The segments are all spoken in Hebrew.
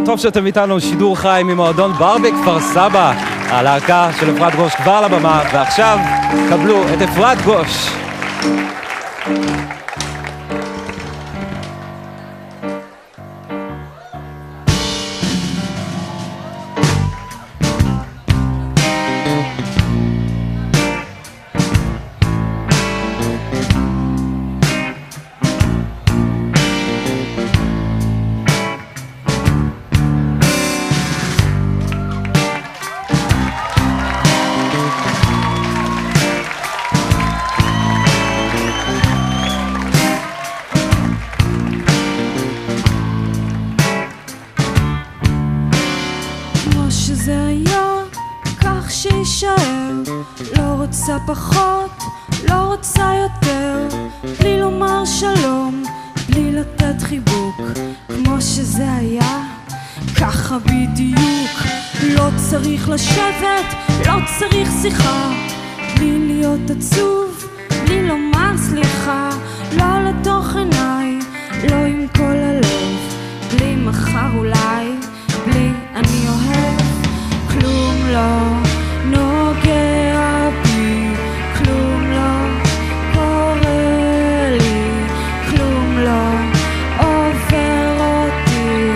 טוב שאתם איתנו, שידור חי ממועדון ברבי כפר סבא. הלהקה של אפרת גוש כבר על הבמה, ועכשיו קבלו את אפרת גוש. פחות, לא רוצה יותר, בלי לומר שלום, בלי לתת חיבוק, כמו שזה היה, ככה בדיוק. לא צריך לשבת, לא צריך שיחה, בלי להיות עצוב, בלי לומר סליחה, לא לתוך עיניי, לא עם כל הלב, בלי מחר אולי, בלי אני אוהב, כלום לא נוגע בי, כלום לא קורה לי, כלום לא עובר אותי.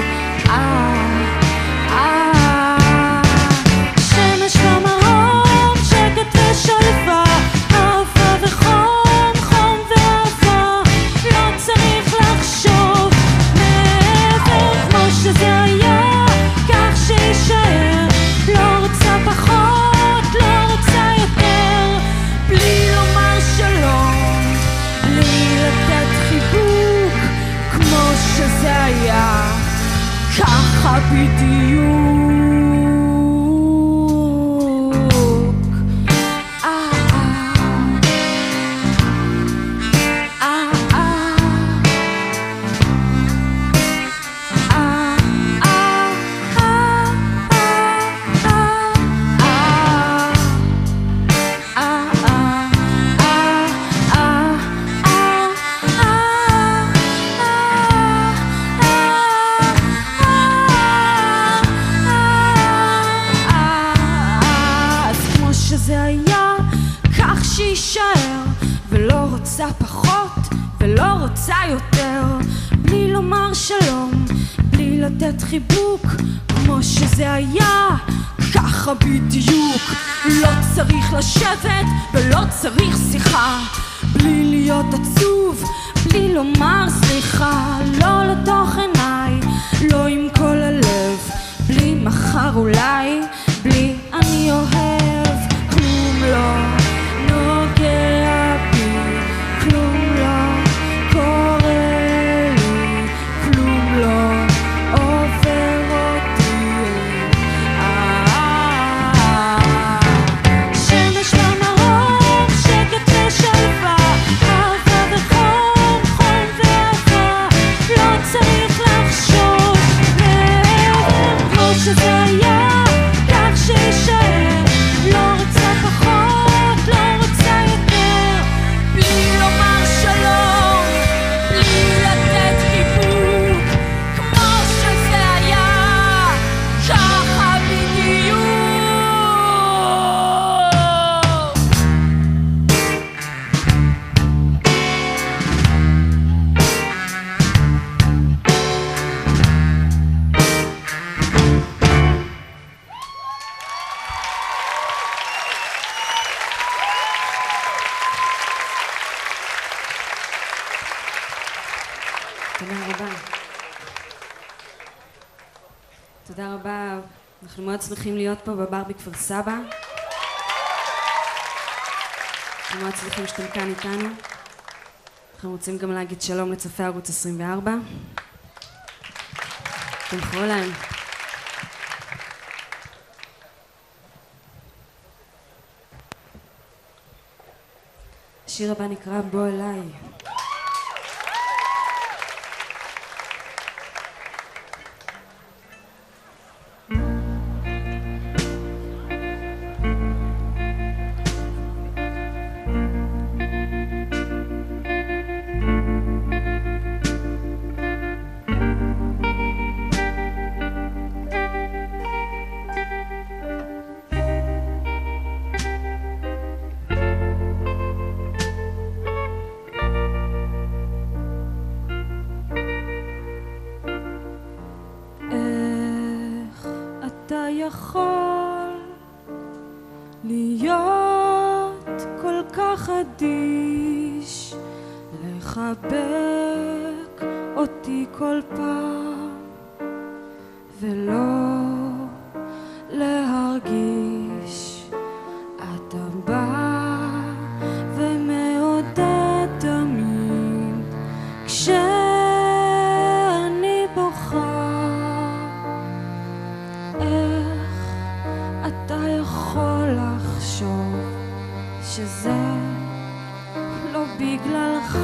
שמש במרום, שקט ושלווה, אהבה וחום, חום ואהבה, לא צריך לחשוב מעבר, כמו שזה היה, כך שישאר, לא רוצה פחות, לא רוצה יותר, בלי לומר שלום, בלי לתת חיבוק, כמו שזה היה, ככה בדיוק. פחות ולא רוצה יותר, בלי לומר שלום, בלי לתת חיבוק, כמו שזה היה, ככה בדיוק. לא צריך לשבת ולא צריך שיחה, בלי להיות עצוב, בלי לומר סליחה, לא לתוך עיניי, לא עם כל הלב, בלי מחר אולי, בלי אני אוהב, כלום לא נוגע בי, כלום לא קורה לי, כלום לא עובר אותי. שמש במרום, שקט ושלווה, אהבה וחום, חום ואהבה, לא צריך לחשוב מעבר, כמו שזה היה, כך שישאר, לא רוצה פחות, לא רוצה יותר, בלי לומר שלום, בלי לתת חיבוק, כמו שזה היה, ככה בדיוק. תודה רבה. תודה רבה. אנחנו מאוד שמחים להיות פה בברבי כפר סבא. אנחנו מאוד שמחים שאתם כאן איתנו. אנחנו רוצים גם להגיד שלום לצופי ערוץ 24. תמחו להם. השיר הבא נקרא בוא אליי. כך אדיש לחבק אותי כל פעם ולא להרגיש. אתה בא ומעודד תמיד כשאני בוכה. איך אתה יכול לחשוב שזה לא בגללך?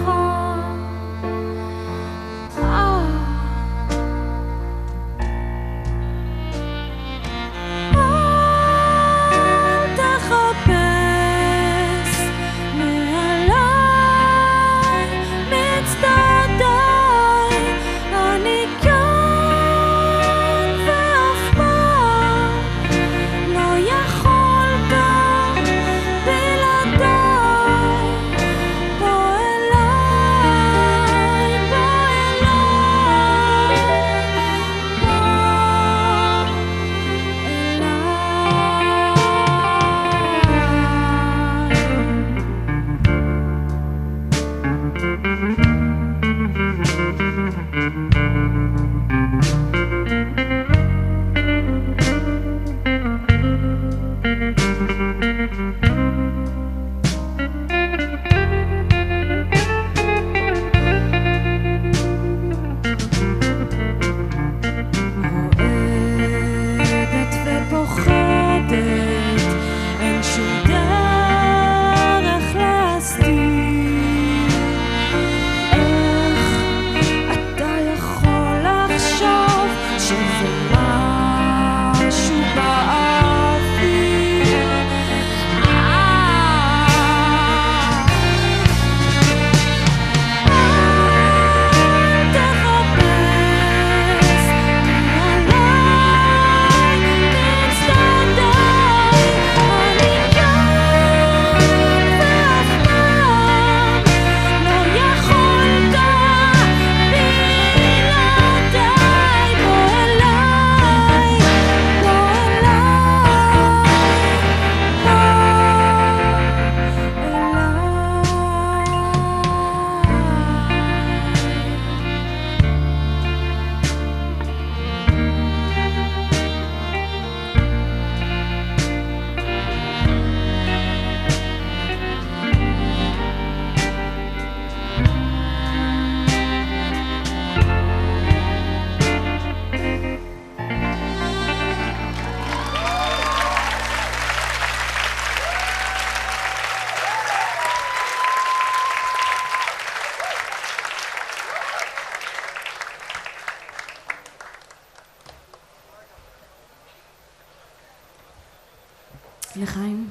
לחיים,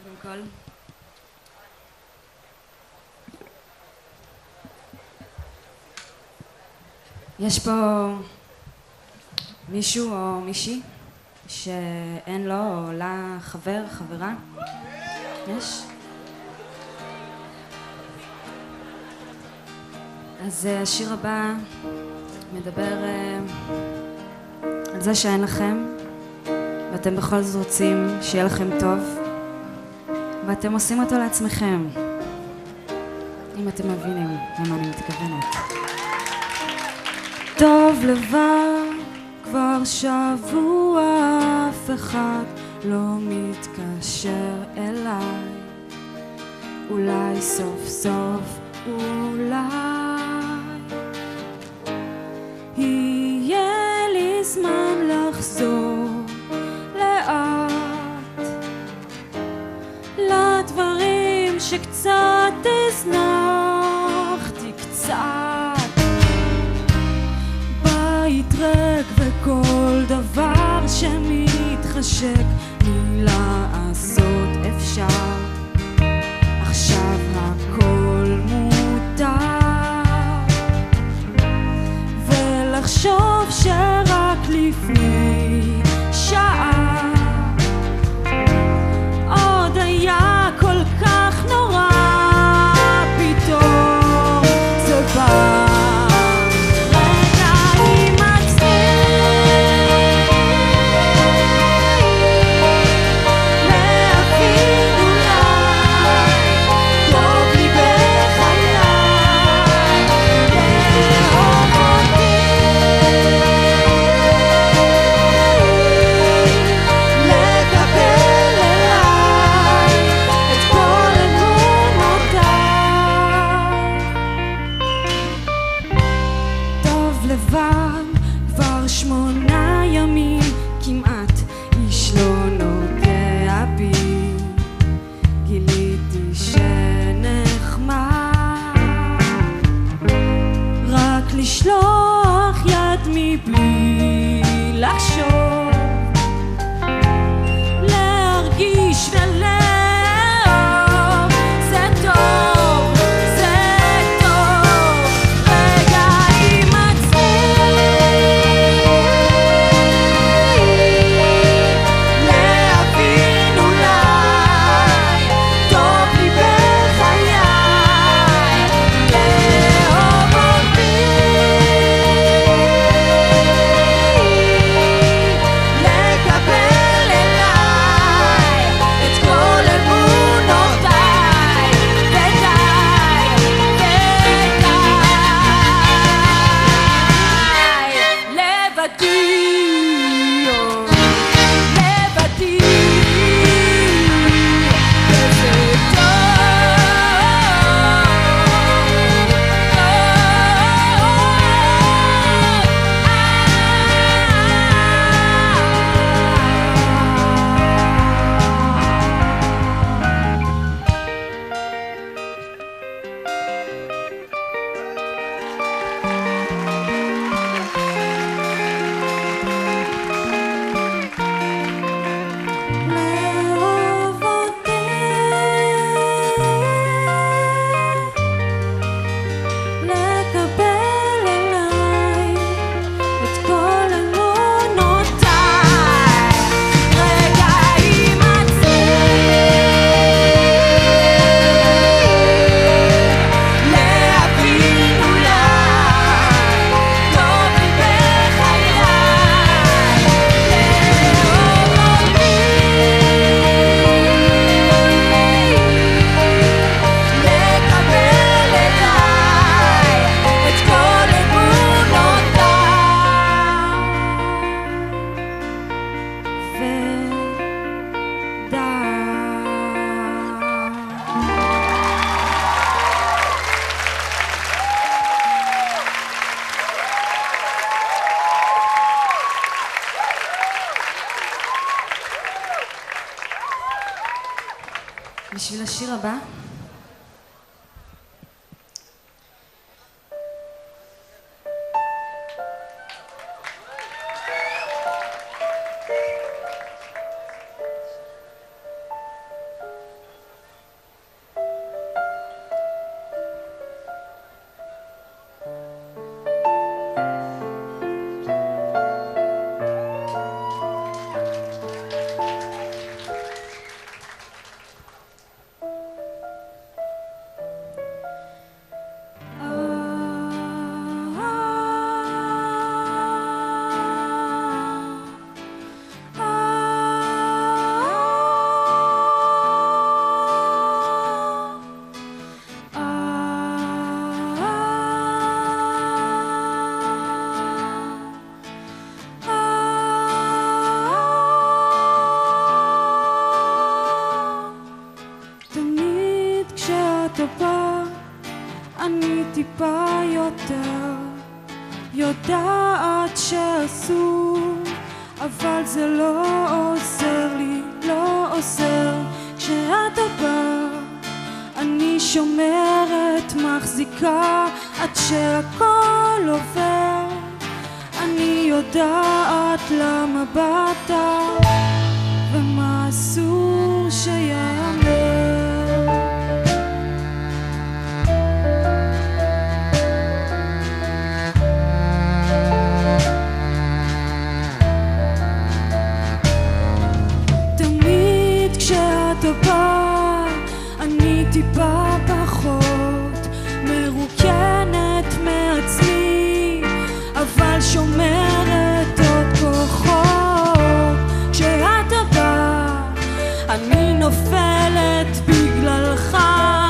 קודם כל. יש פה מישהו או מישהי שאין לו או לה חבר, חברה? יש? אז השיר הבא מדבר על זה שאין לכם ואתם בכל זאת רוצים שיהיה לכם טוב ואתם עושים אותו לעצמכם, אם אתם מבינים למה אני מתכוונת. טוב לבד כבר שבוע אף אחד לא מתקשר אליי, אולי סוף סוף אולי יהיה לי זמן לחזור לאט לדברים שקצת הזנחתי, קצת בית ריק וכל דבר שמתחשק מלעשות אפשר, עכשיו הכל מותר ולחשוב שרק לפני שעה עוד היה כל כך נורא, פתאום זה בא רגעים עצמי להבין אולי בשביל השיר הבא. אני טיפה יותר יודעת שאסור, אבל זה לא עוזר לי, לא עוזר. כשאתה בא אני שומרת, מחזיקה עד שהכל עובר. אני יודעת למה באת ומה אסור שיאמר. אני טיפה פחות מרוקנת מעצמי, אבל שומרת עוד כוחות. כשאתה בא אני נופלת בגללך,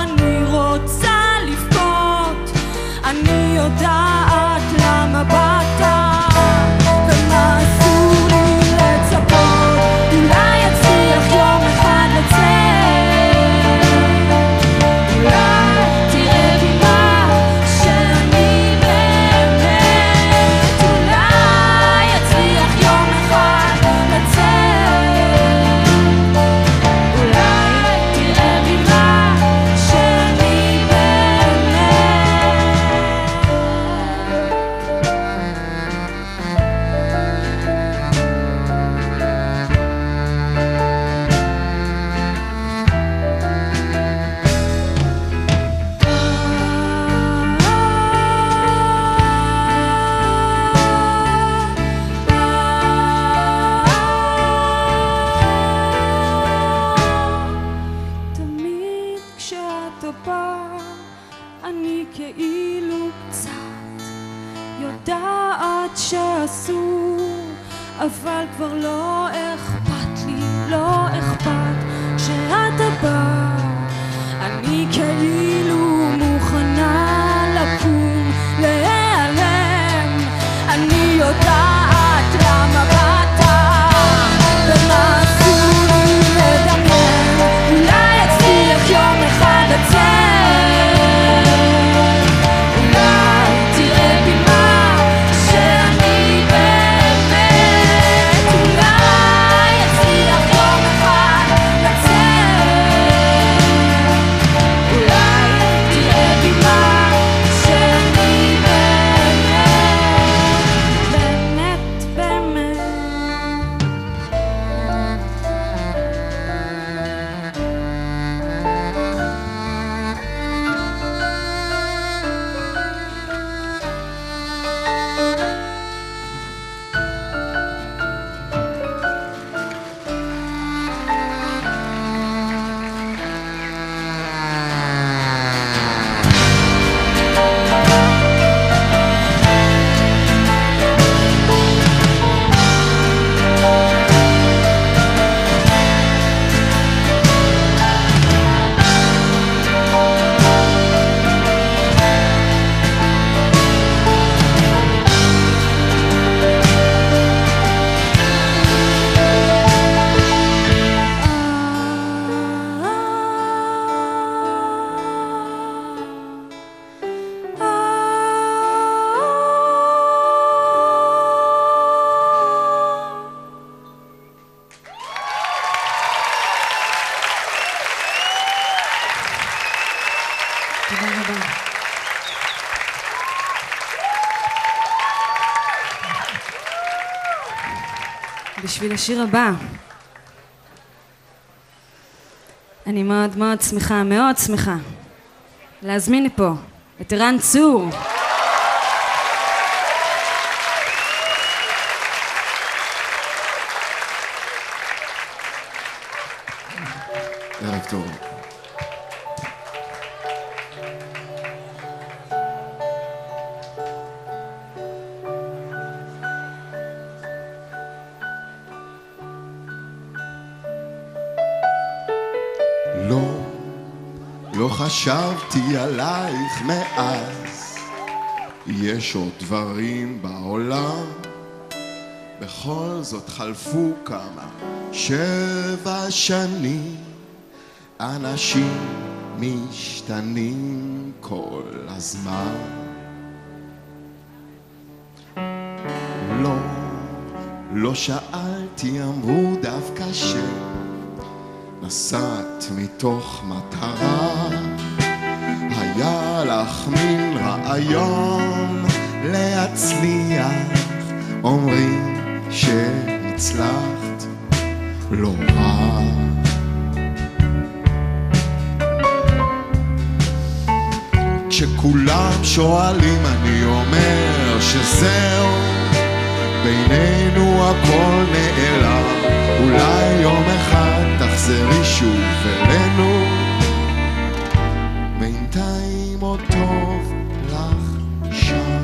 אני רוצה לבכות. אני יודעת למה באת ומה אסור לי לצפות. אולי אצליח יום אחד לצאת, אני כאילו קצת יודעת שאסור, אבל כבר לא אכפת לי, לא אכפת. כשאתה בא אני כאילו מוכנה לקום, להיעלם. אני יודעת למה באת ומה אסור לי לדמיין. אולי אצליח יום אחד לצאת, אולי תודה רבה. בשביל השיר הבא, אני מאוד מאוד שמחה להזמין לפה את ערן צור. ערב טוב. לא חשבתי עלייך מאז, יש עוד דברים בעולם, בכל זאת חלפו כמה 7 שנים, אנשים משתנים כל הזמן. לא שאלתי, אמרו דווקא נסעת מתוך מטרה, היה לך מין רעיון להצליח, אומרים שהצלחת לא רע. כשכולם שואלים אני אומר שזהו, בינינו הכל נעלם, אולי יום אחד תחזרי שוב אלינו, בינתיים עוד טוב לך שם.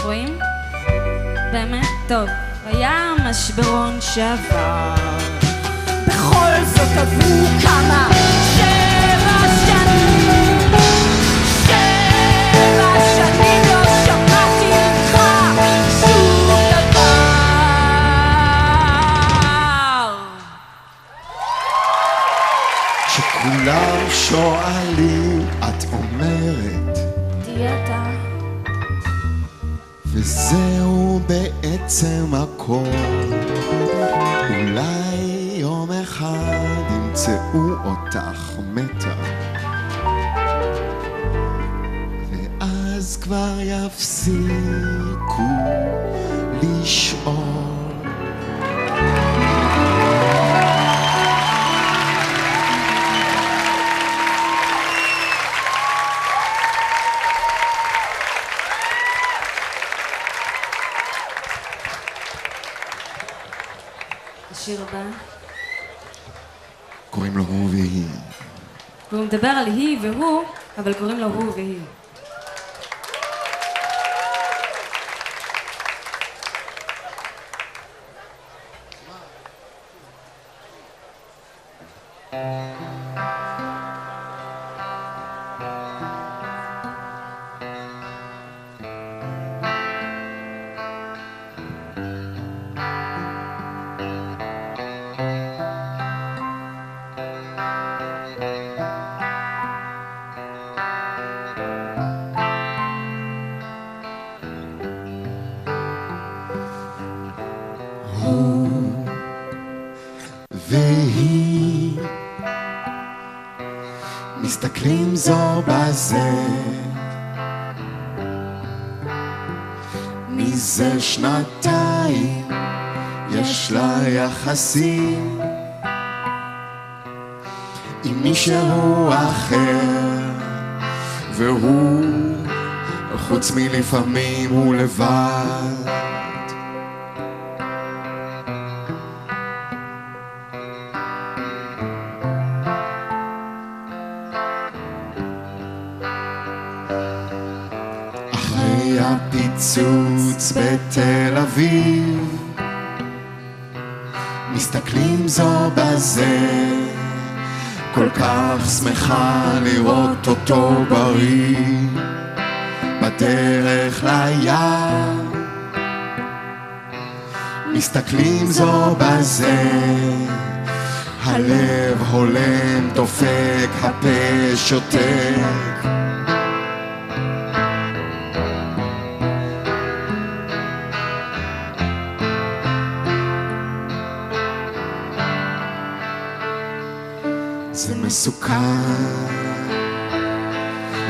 רואים? באמת טוב. היה משברון שעבר, בכל זאת עברו כמה 7 שנים. 7 שנים לא שמעתי ממך שום דבר. כשכולם שואלים את אומרת תהיה אתה, וזהו בעצם הכל. אולי יום אחד ימצאו אותך מתה, ואז כבר יפסיקו לשאול. השיר הבא קוראים לו הוא והיא. והוא מדבר על היא והוא, אבל קוראים לו הוא והיא. מסתכלים זו בזה מזה שנתיים יש לה יחסים עם מישהו אחר והוא חוץ מלפעמים הוא לבד אחרי הפיצוץ בתל אביב מסתכלים זו בזה כל כך שמחה לראות אותו בריא בדרך לים מסתכלים זו בזה הלב הולם דופק הפה שותק זה מסוכן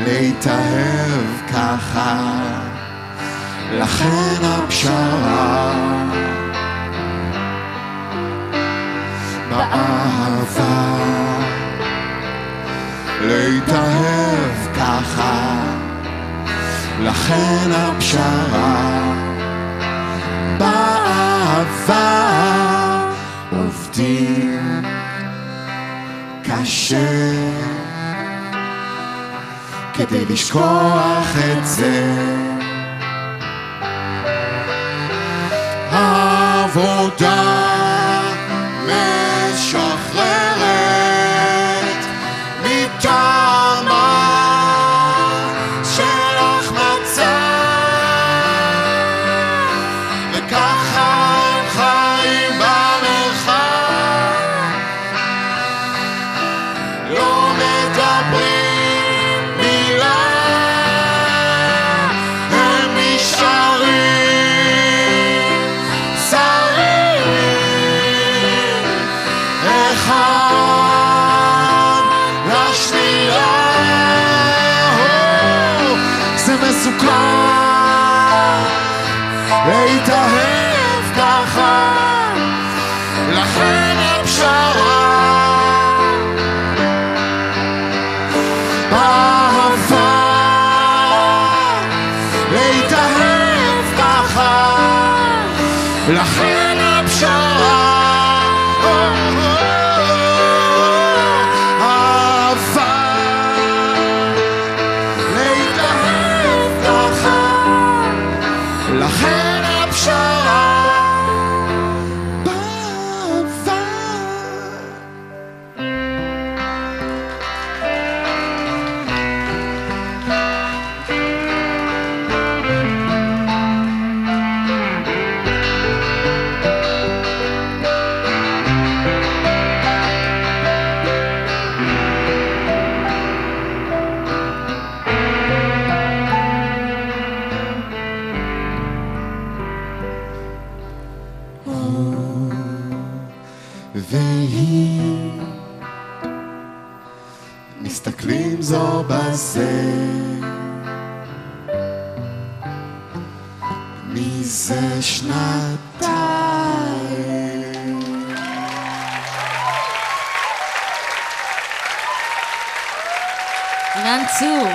להתאהב ככה לכן הפשרה באהבה להתאהב ככה לכן הפשרה באהבה עובדים קשה כדי לשכוח את זה העבודה משחררת מטעמה של החמצה וככה הם חיים במרחב לא מדברים מילה הם נשארים שרים אחד לשנייה זה מסוכן להתאהב ככה לכן הפשרה באהבה להתאהב ככה לכן הפשרה אהבה להתאהב ככה לכן הפשרה באהבה והיא מסתכלים זו בזה מזה שנתיים רן צור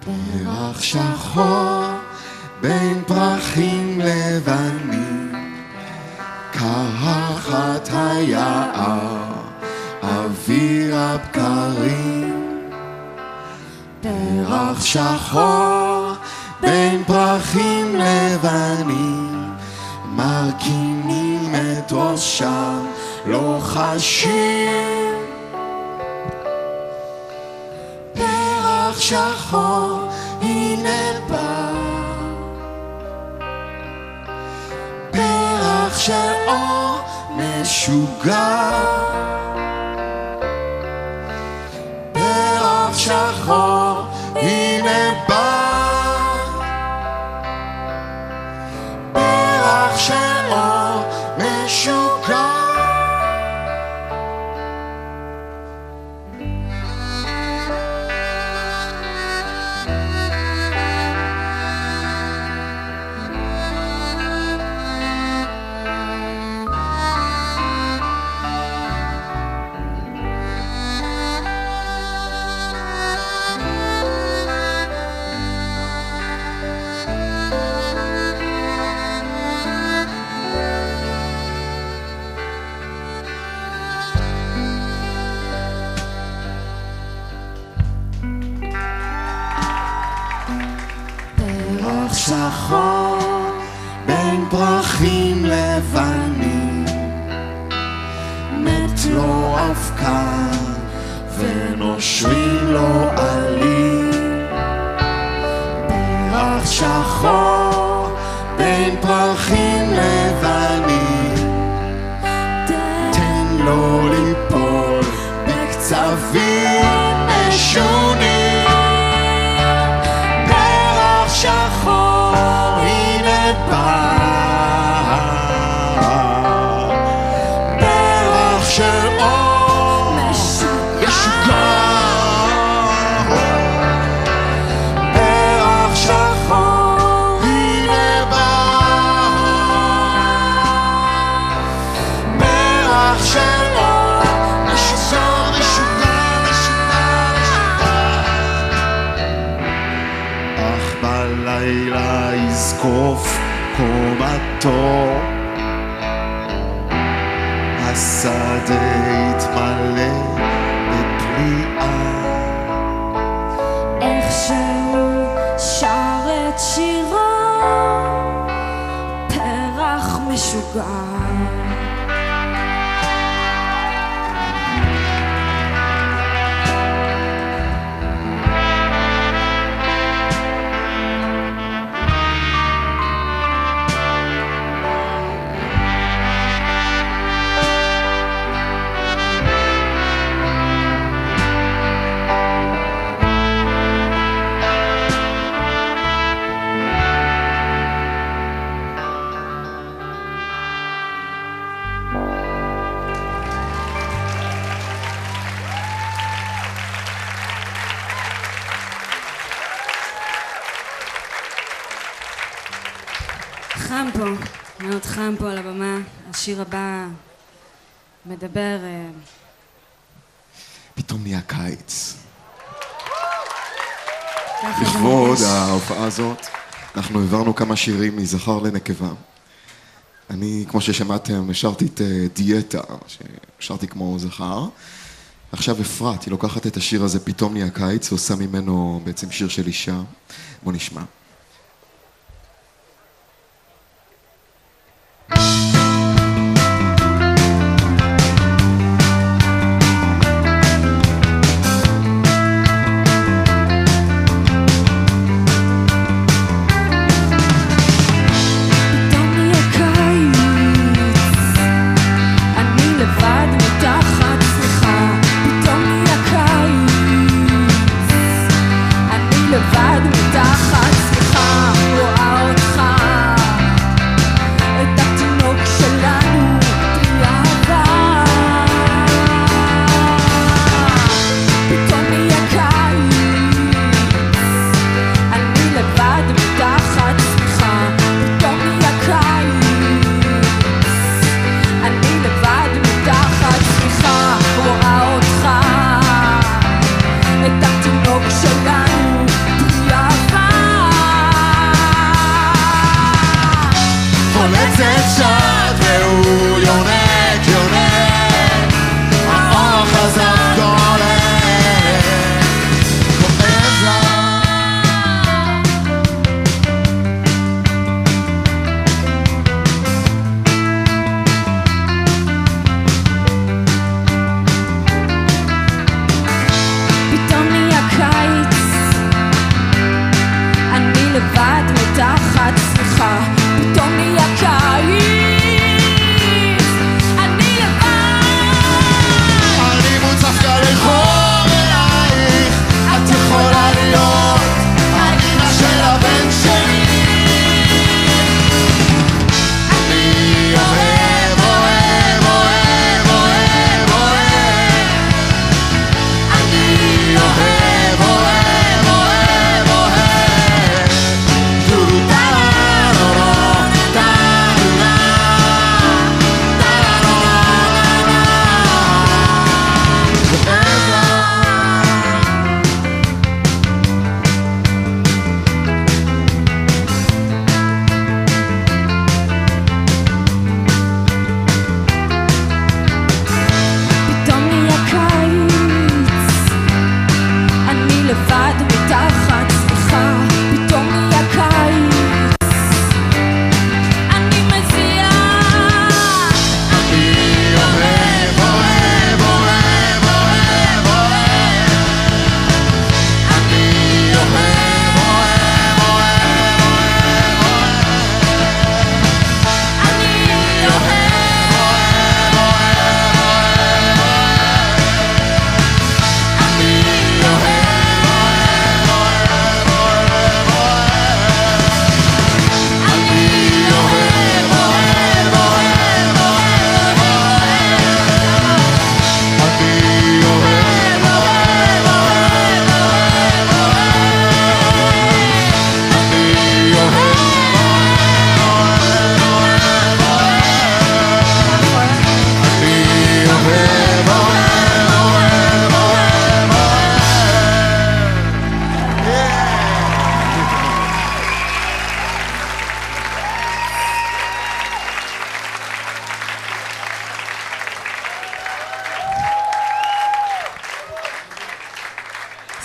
פרח שחור בין פרחים לבנים קרחת היער אוויר הבקרים פרח שחור בין פרחים לבנים מרכינים את ראשם לא חשים פרח שחור הנה בא פרח של אור משוגע שחור בין פרחים לבנים, מת לו אבקה ונושרים לו עלים. פרח שחור בין פרחים לבנים, תן לו ליפול בקצבים משונים. פרח שחור הנה בא, פרח של אור משוגע. פרח שחור הנה בא, פרח של אור משוגע, משוגע, משוגע, משוגע. אך בלילה יזקוף קומתו, השדה יתמלא בפליאה. איך שהוא שר את שירו, פרח משוגע. חם פה, מאוד חם פה על הבמה. השיר הבא מדבר... פתאום נהיה קיץ. ככה זה לכבוד מרגיש. ההופעה הזאת אנחנו העברנו כמה שירים מזכר לנקבה. אני, כמו ששמעתם, השרתי את דיאטה, ששרתי כמו זכר. עכשיו אפרת, היא לוקחת את השיר הזה, פתאום נהיה קיץ, ועושה ממנו בעצם שיר של אישה. בוא נשמע. לבד מתחת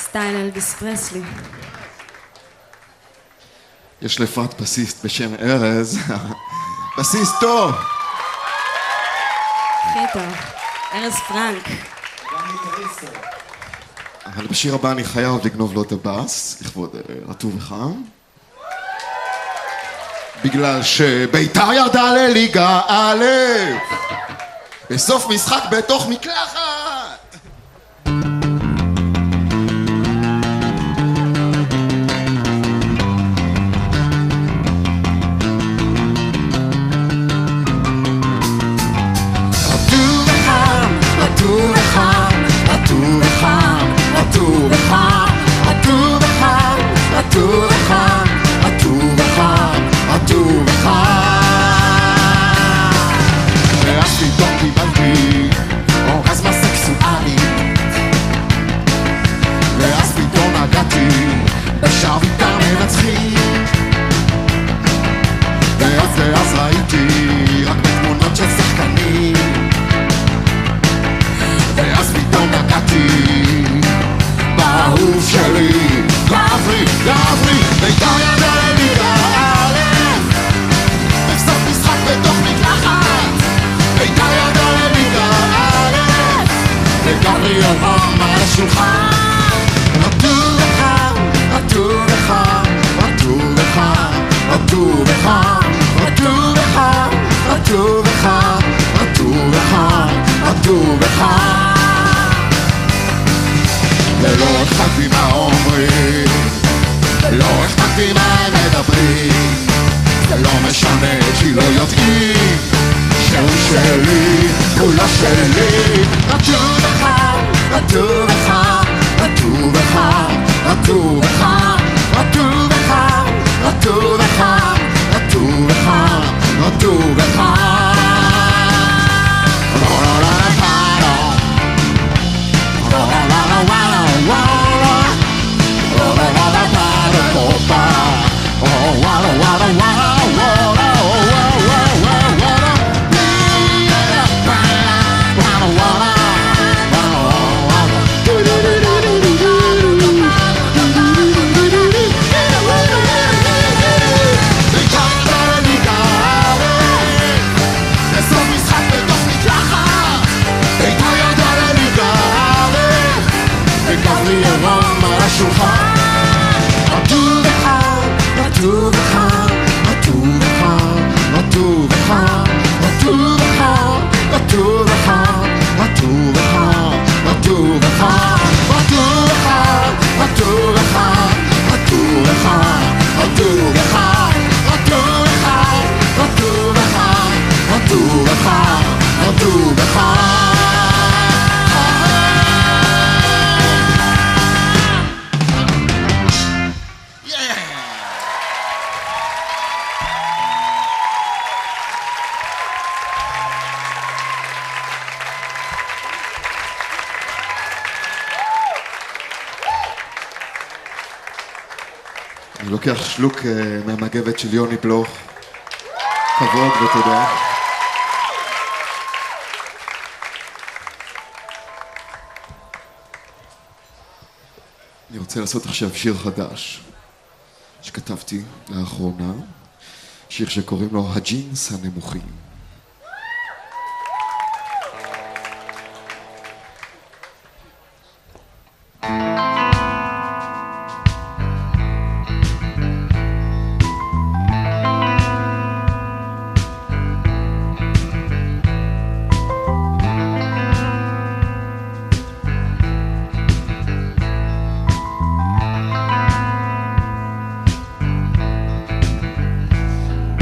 סטייל אלוויס פרסלי. יש לפרט בסיסט בשם ארז, בסיסט טוב! הכי טוב, ארז פרנק. אבל בשיר הבא אני חייב לגנוב לו את הבאס, לכבוד רטוב וחם. בגלל שביתר ירדה לליגה א' בסוף משחק בתוך מקלחת. ואז ראיתי רק בתמונות של שחקנים, ואז פתאום נגעתי באהוב שלי. גברי, ביתר ירדה לליגה א' בסוף משחק בתוך מקלחת. ביתר ירדה לליגה א' וגברי ירום על השולחן. רטוב וחם, רטוב וחם, רטוב וחם, רטוב וחם, רטוב וחם, רטוב וחם, רטוב וחם, רטוב וחם. ולא אכפת לי מה אומרים, ולא אכפת לי מה הם מדברים, זה לא משנה כי לא יודעים שהוא שלי, הוא לא שלי. רטוב וחם, רטוב וחם, רטוב וחם, רטוב וחם, רטוב וחם, רטוב וחם, רטוב וחם, רטוב וחם. אני לוקח שלוק מהמגבת של יוני בלוך. כבוד ותודה. אני רוצה לעשות עכשיו שיר חדש שכתבתי לאחרונה, שיר שקוראים לו הג'ינס הנמוכים.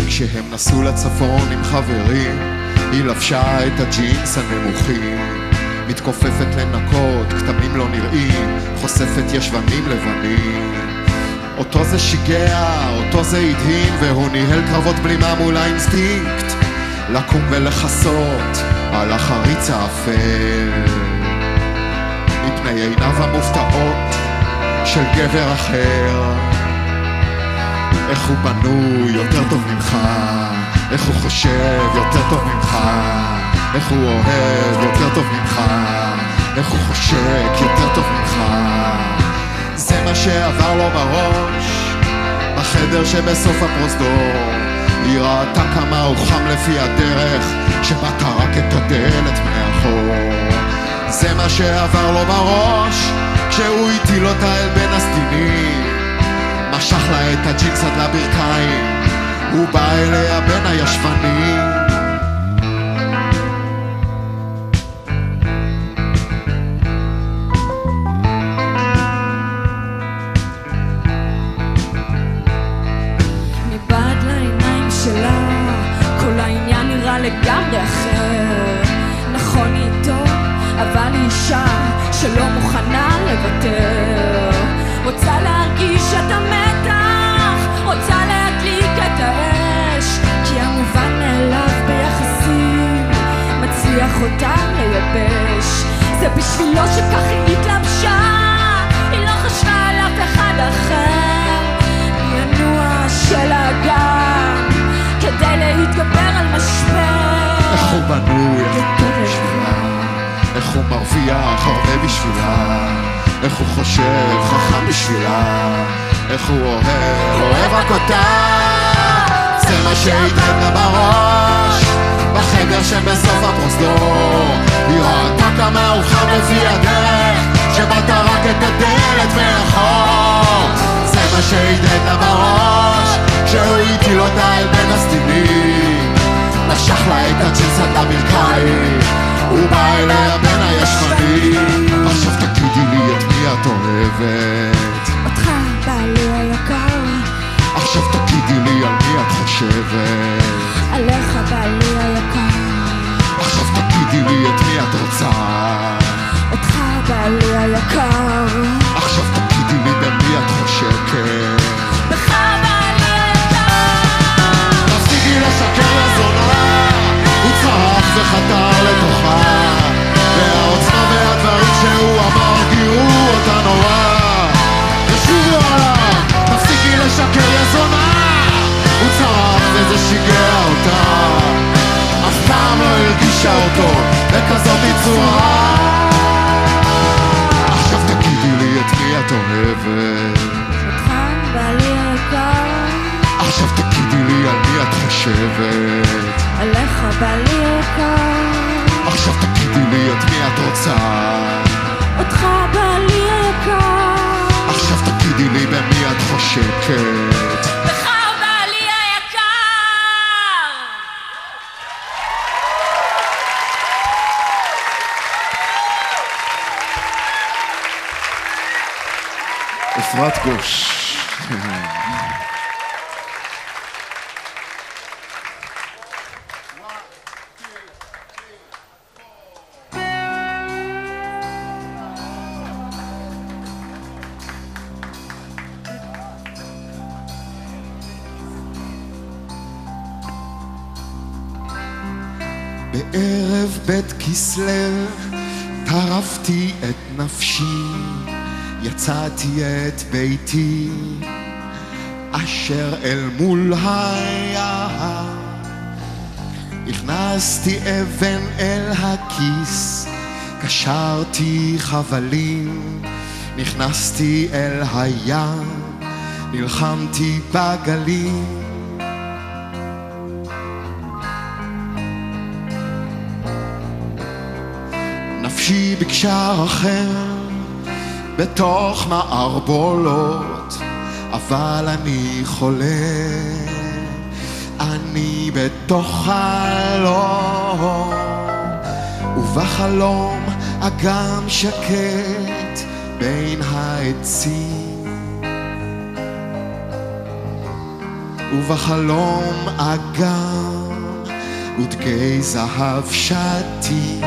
כשהם נסעו לצפון עם חברים, היא לבשה את הג'ינס הנמוכים, מתכופפת לנקות, כתמים לא נראים, חושפת ישבנים לבנים. אותו זה שיגע, אותו זה הדהים, והוא ניהל קרבות בלימה מול האינסטינקט לקום ולחסות על החריץ האפל מפני עיניו המופתעות של גבר אחר. איך הוא בנוי יותר טוב ממך, איך הוא חושב יותר טוב ממך, איך הוא אוהב יותר טוב ממך, איך הוא חושק יותר טוב ממך. זה מה שעבר לו בראש בחדר שבסוף הפרוזדור. היא ראתה כמה הוא חם לפי הדרך שבה טרק את הדלת מאחור. זה מה שעבר לו בראש כשהוא הטיל אותה אל בין הסדינים, משך לה את הג'ינס עד לברכיים, הוא בא אליה בין הישבנים. מבעד לעיניים שלה כל העניין נראה לגמרי אחר. נכון היא איתו, אבל היא אישה שלא מוכנה לוותר. רוצה להרגיש את המתח, רוצה להדליק את האש, כי המובן מאליו ביחסים מצליח אותה לייבש. זה בשבילו שכך היא התלבשה, היא לא חשבה על אף אחד אחר. היא הנוע של האגם כדי להתגבר על משבר. איך הוא בנוי בשבילה, איך הוא מרוויח הרבה בשבילה, איך הוא חושב חכם בשבילה, איך הוא אוהב רק אותה. זה מה שהתרם לה בראש בחדר שבסוף הפרוזדור. היא ראתה כמה הוא חם לפי הדרך שבה טרק את הדלת מאחור. זה מה שהתרם לה בראש כשהוא הטיל אותה אל בין הסדינים, משך לה את הג'ינס עד לברכיים, הוא בא אליה בין הישבנים. עכשיו תגידי לי את מי את אוהבת, אותך בעלי היקר. עכשיו תגידי לי על מי את חושבת, עליך בעלי היקר. עכשיו תגידי לי את מי את רוצה, אותך בעלי היקר. עכשיו תגידי לי במי את חושקת, בך בעלי היקר. תפסיקי לשקר לזונה, הוא צרח וחתר לתוכה, והעוצמה והדברים שהוא אמר גירו אותה נורא. ושובו עליו, תפסיקי לשקר לזונה, הוא צרח וזה שיגע אותה, אף פעם לא הרגישה אותו בכזאת צורה. עכשיו תגידי לי את מי את אוהבת, אותך בעלי היקר. עכשיו תגידי לי על מי את חושבת, עליך בעלי היקר. עכשיו תגידי לי את מי את רוצה, אותך בעלי היקר. עכשיו תגידי לי במי את חושקת. בך בעלי היקר. אפרת גוש. בערב בית כסלו טרפתי את נפשי, יצאתי את ביתי אשר אל מול היער, הכנסתי אבן אל הכיס, קשרתי חבלים, נכנסתי אל הים, נלחמתי בגלים. נפשי בקשר אחר בתוך מערבולות, אבל אני חולה, אני בתוך חלום, ובחלום אגם שקט בין העצים, ובחלום אגם ודגי זהב שתי.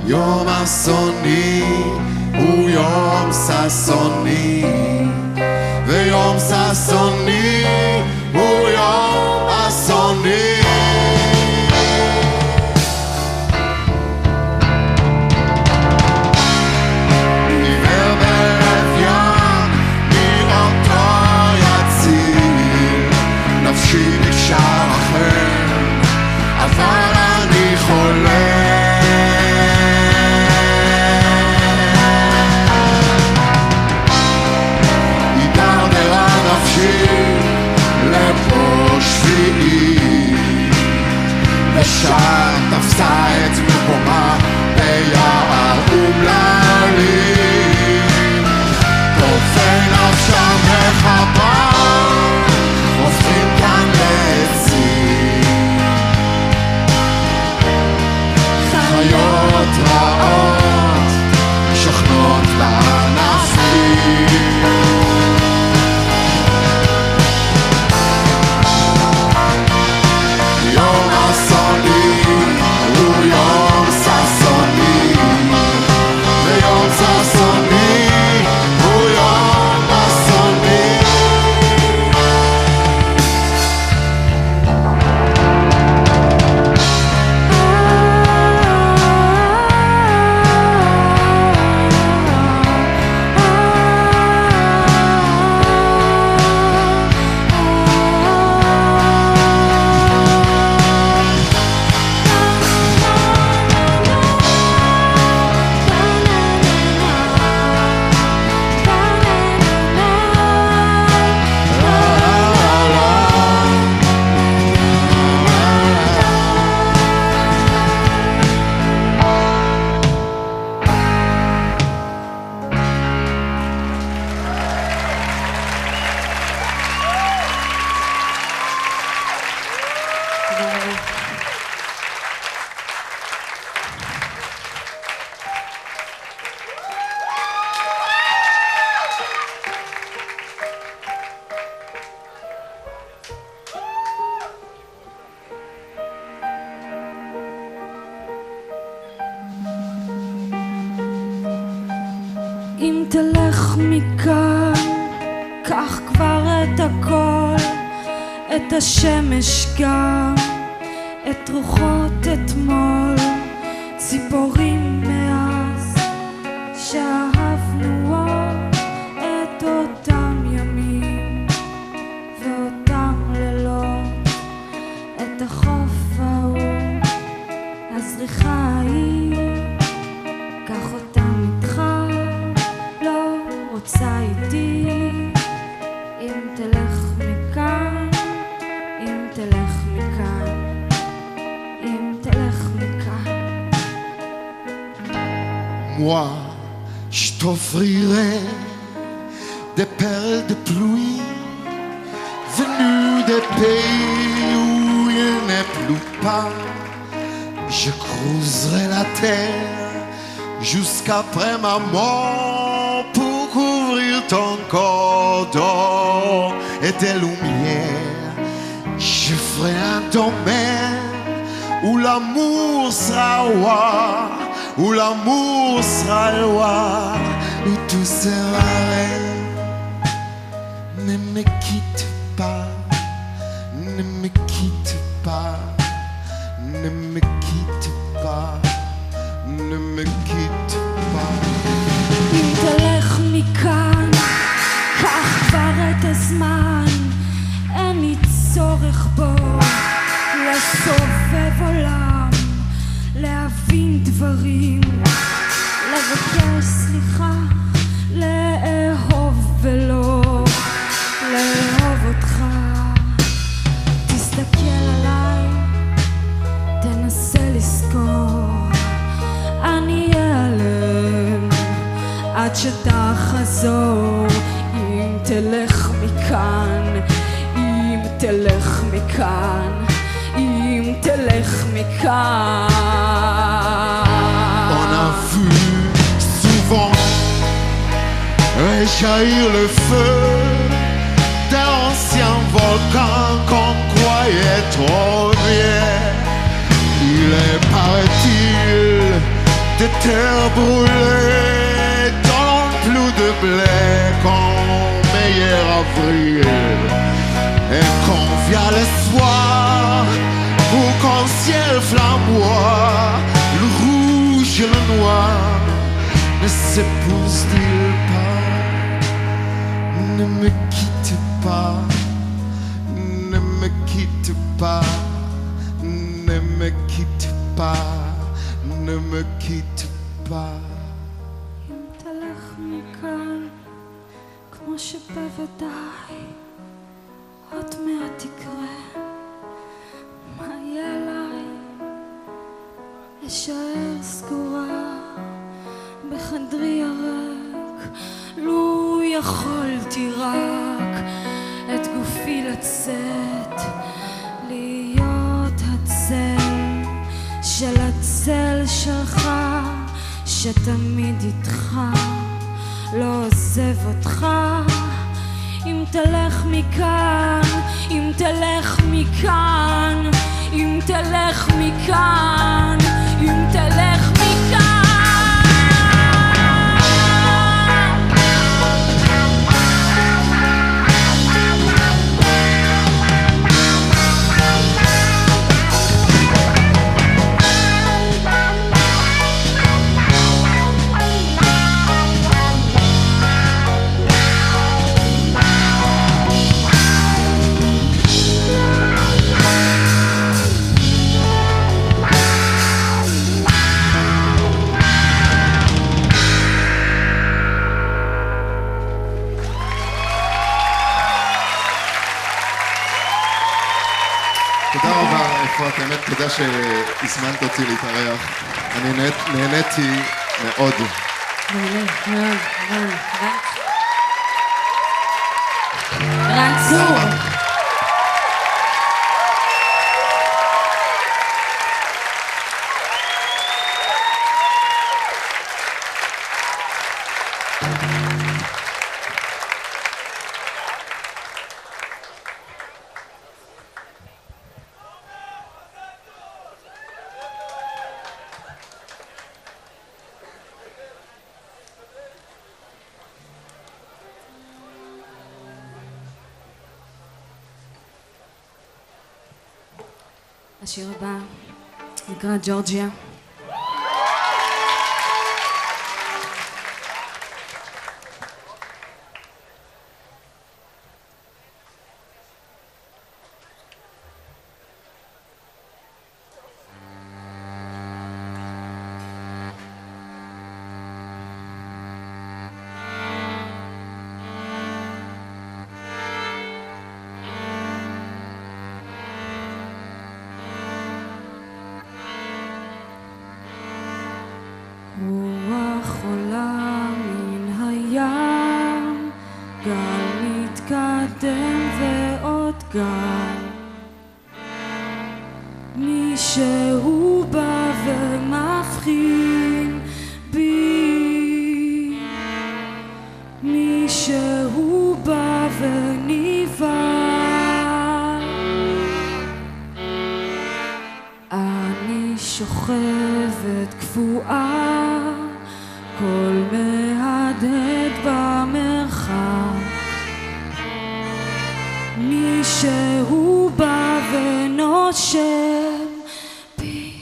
יום אסוני הוא יום ששוני, ויום ששוני הוא יום אסוני. עיוור בלב ים מאותו יציל, נפשי נקשר אחר, אבל אני חולה, אם תלך מכאן, קח כבר את הכל, את השמש גם, את רוחות אתמול, ציפורים מאז שאהבנו עוד, את אותם ימים ואותם לילות, את החוף ההוא, הזריחה ההיא, קח אותם איתך, לא רוצה איתי. אם תלך מכאן, אם תלך מכאן, אם תלך מכאן. Moi, je t'offrirai des perles de pluie venues des pays où il n'est plus pas. Je creuserai la terre jusqu'après ma mort pour couvrir ton corps d'or et des lumières. Je ferai un domaine où l'amour sera roi, où l'amour sera loi, où tout sera reine. Ne me quitte pas, ne me quitte pas, ne me quitte pas, ne me quitte pas. אם תלך מכאן, קח כבר את הזמן, אין לי צורך בו לסובב עולם, להבין דברים, לבקש סליחה, לאהוב ולא לאהוב אותך. תסתכל עליי, תנסה לזכור, אני אעלם עד שתחזור. אם תלך מכאן, אם תלך מכאן, אם תלך מכאן. On a vu souvent réjaillir le feu d'anciens volcans qu'on croyait trop vieux. Il est, paraît-il, des terres brûlées dans le plus de blé qu'en meilleur avril. Et qu'on vient le soir pour qu'en ciel flamboie le rouge et le noir ne s'épousent-ils pas. Ne me quitte pas, ne me quitte pas, ne me quitte pas, ne me quitte pas. אם תלך מכאן, כמו שבוודאי עוד מעט תקרה, מה יהיה אליי? אשאר סגורה בחדרי הריק, לו יכולתי רק את גופי לצאת, להיות הצל של הצל שלך, שתמיד איתך, לא עוזב אותך. אם תלך מכאן, אם תלך מכאן, אם תלך מכאן, אם תלך מכאן. תודה רבה אפרת, האמת תודה שהזמנת אותי להתארח. אני נהניתי מאוד. מאוד, רן צור. השיר הבא נקרא ג'ורג'יה. רוח עולה מן הים, גל מתקדם ועוד גל, מישהו בא ומבחין בי, מישהו בא ונבהל. אני שוכבת קפואה, קול מהדהד במרחק, מישהו בא ונושם בי,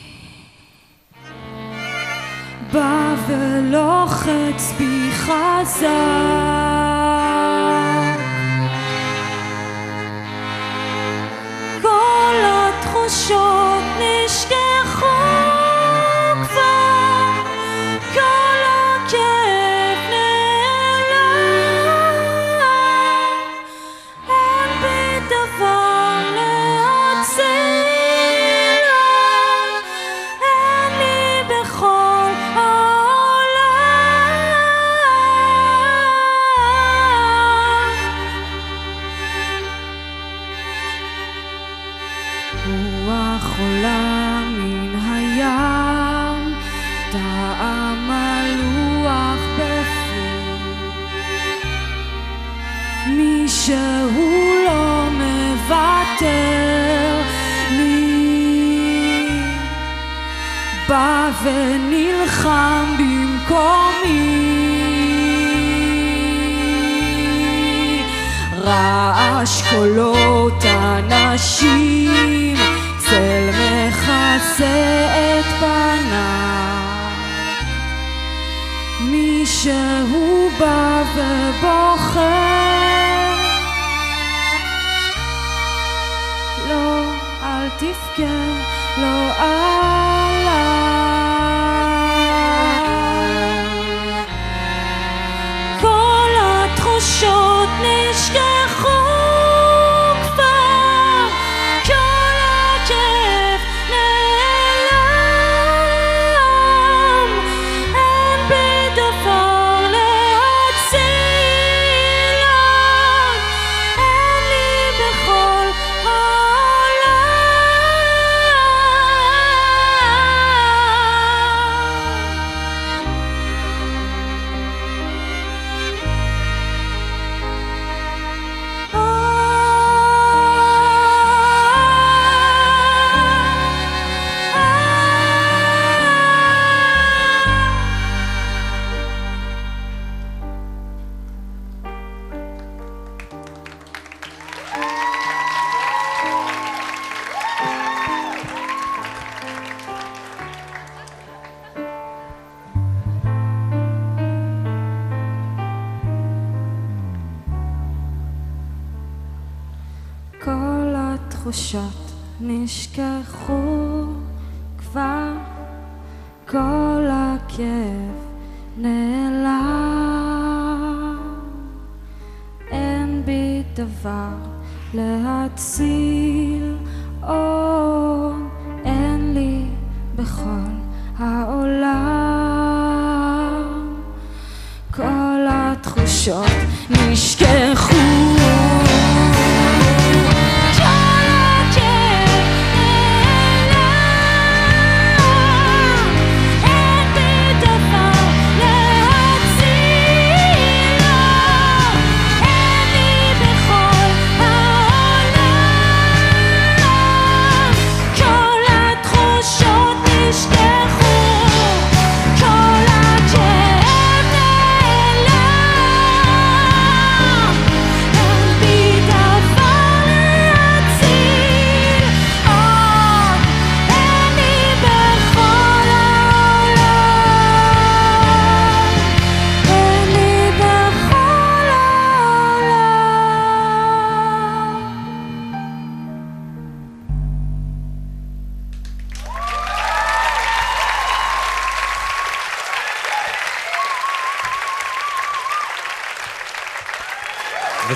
בא ולוחץ בי חזק. כל התחושות נשכחו כבר, כל הכאב נעלם, אין בי דבר להציל, אין לי בכל העולם. רוח עולה מן הים, טעם הלוח בפי, מישהו לא מוותר לי, בא ונלחם במקומי. רעש קולות אנשים, צל מכסה את פניו, מישהו בא ובוחר, לא, אל תבכה, לא עליי. כל התחושות נשכחו כבר, כל הכאב נעלם, אין בי דבר להציל, אין לי בכל העולם. כל התחושות נשכחו כבר, כל הכאב נעלם, אין בי דבר להציל, אין לי בכל העולם. כל התחושות נשכחו,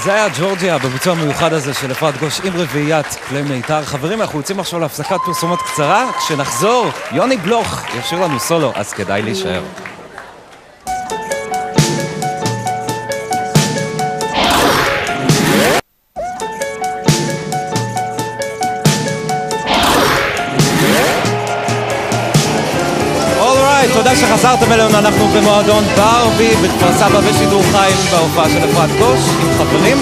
זה היה ג'ורג'יה בביצוע המיוחד הזה של אפרת גוש עם רביעיית כלי מיתר. חברים, אנחנו יוצאים עכשיו להפסקת פרסומות קצרה. כשנחזור, יוני בלוך ישיר לנו סולו, אז כדאי להישאר. תודה שחזרתם אלינו, אנחנו במועדון ברבי בכפר סבא בשידור חיים בהופעה של אפרת גוש עם חברים.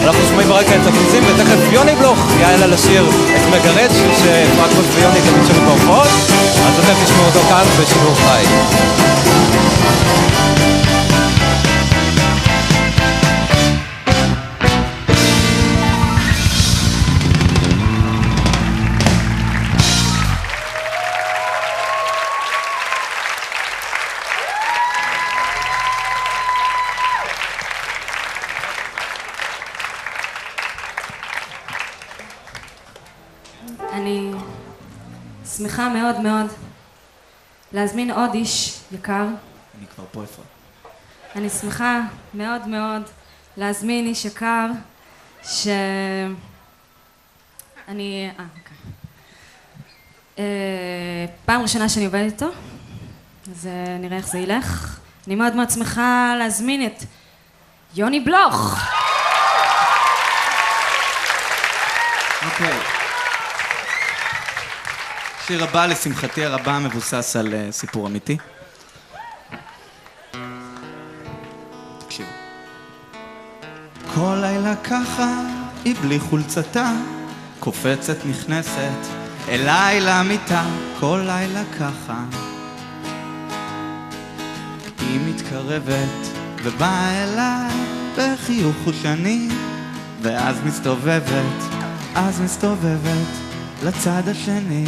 אנחנו שומעים ברקע את הביצים ותכף יוני בלוך יעלה לשיר את מגרש שאפרת גוש ויוני גם שלו בהופעות, אז אתם תשמעו אותו כאן בשידור חיים. אני שמחה מאוד מאוד להזמין עוד איש יקר. אני כבר פה אפרת. אני שמחה מאוד מאוד להזמין איש יקר אני... פעם ראשונה שאני עובדת איתו, אז נראה איך זה ילך. אני מאוד מאוד שמחה להזמין את יוני בלוך. אוקיי. שיר הבא, לשמחתי הרבה, מבוסס על סיפור אמיתי. תקשיבו. כל לילה ככה, היא בלי חולצתה, קופצת נכנסת אליי למיטה. כל לילה ככה, היא מתקרבת ובאה אליי בחיוך חושני, ואז מסתובבת לצד השני.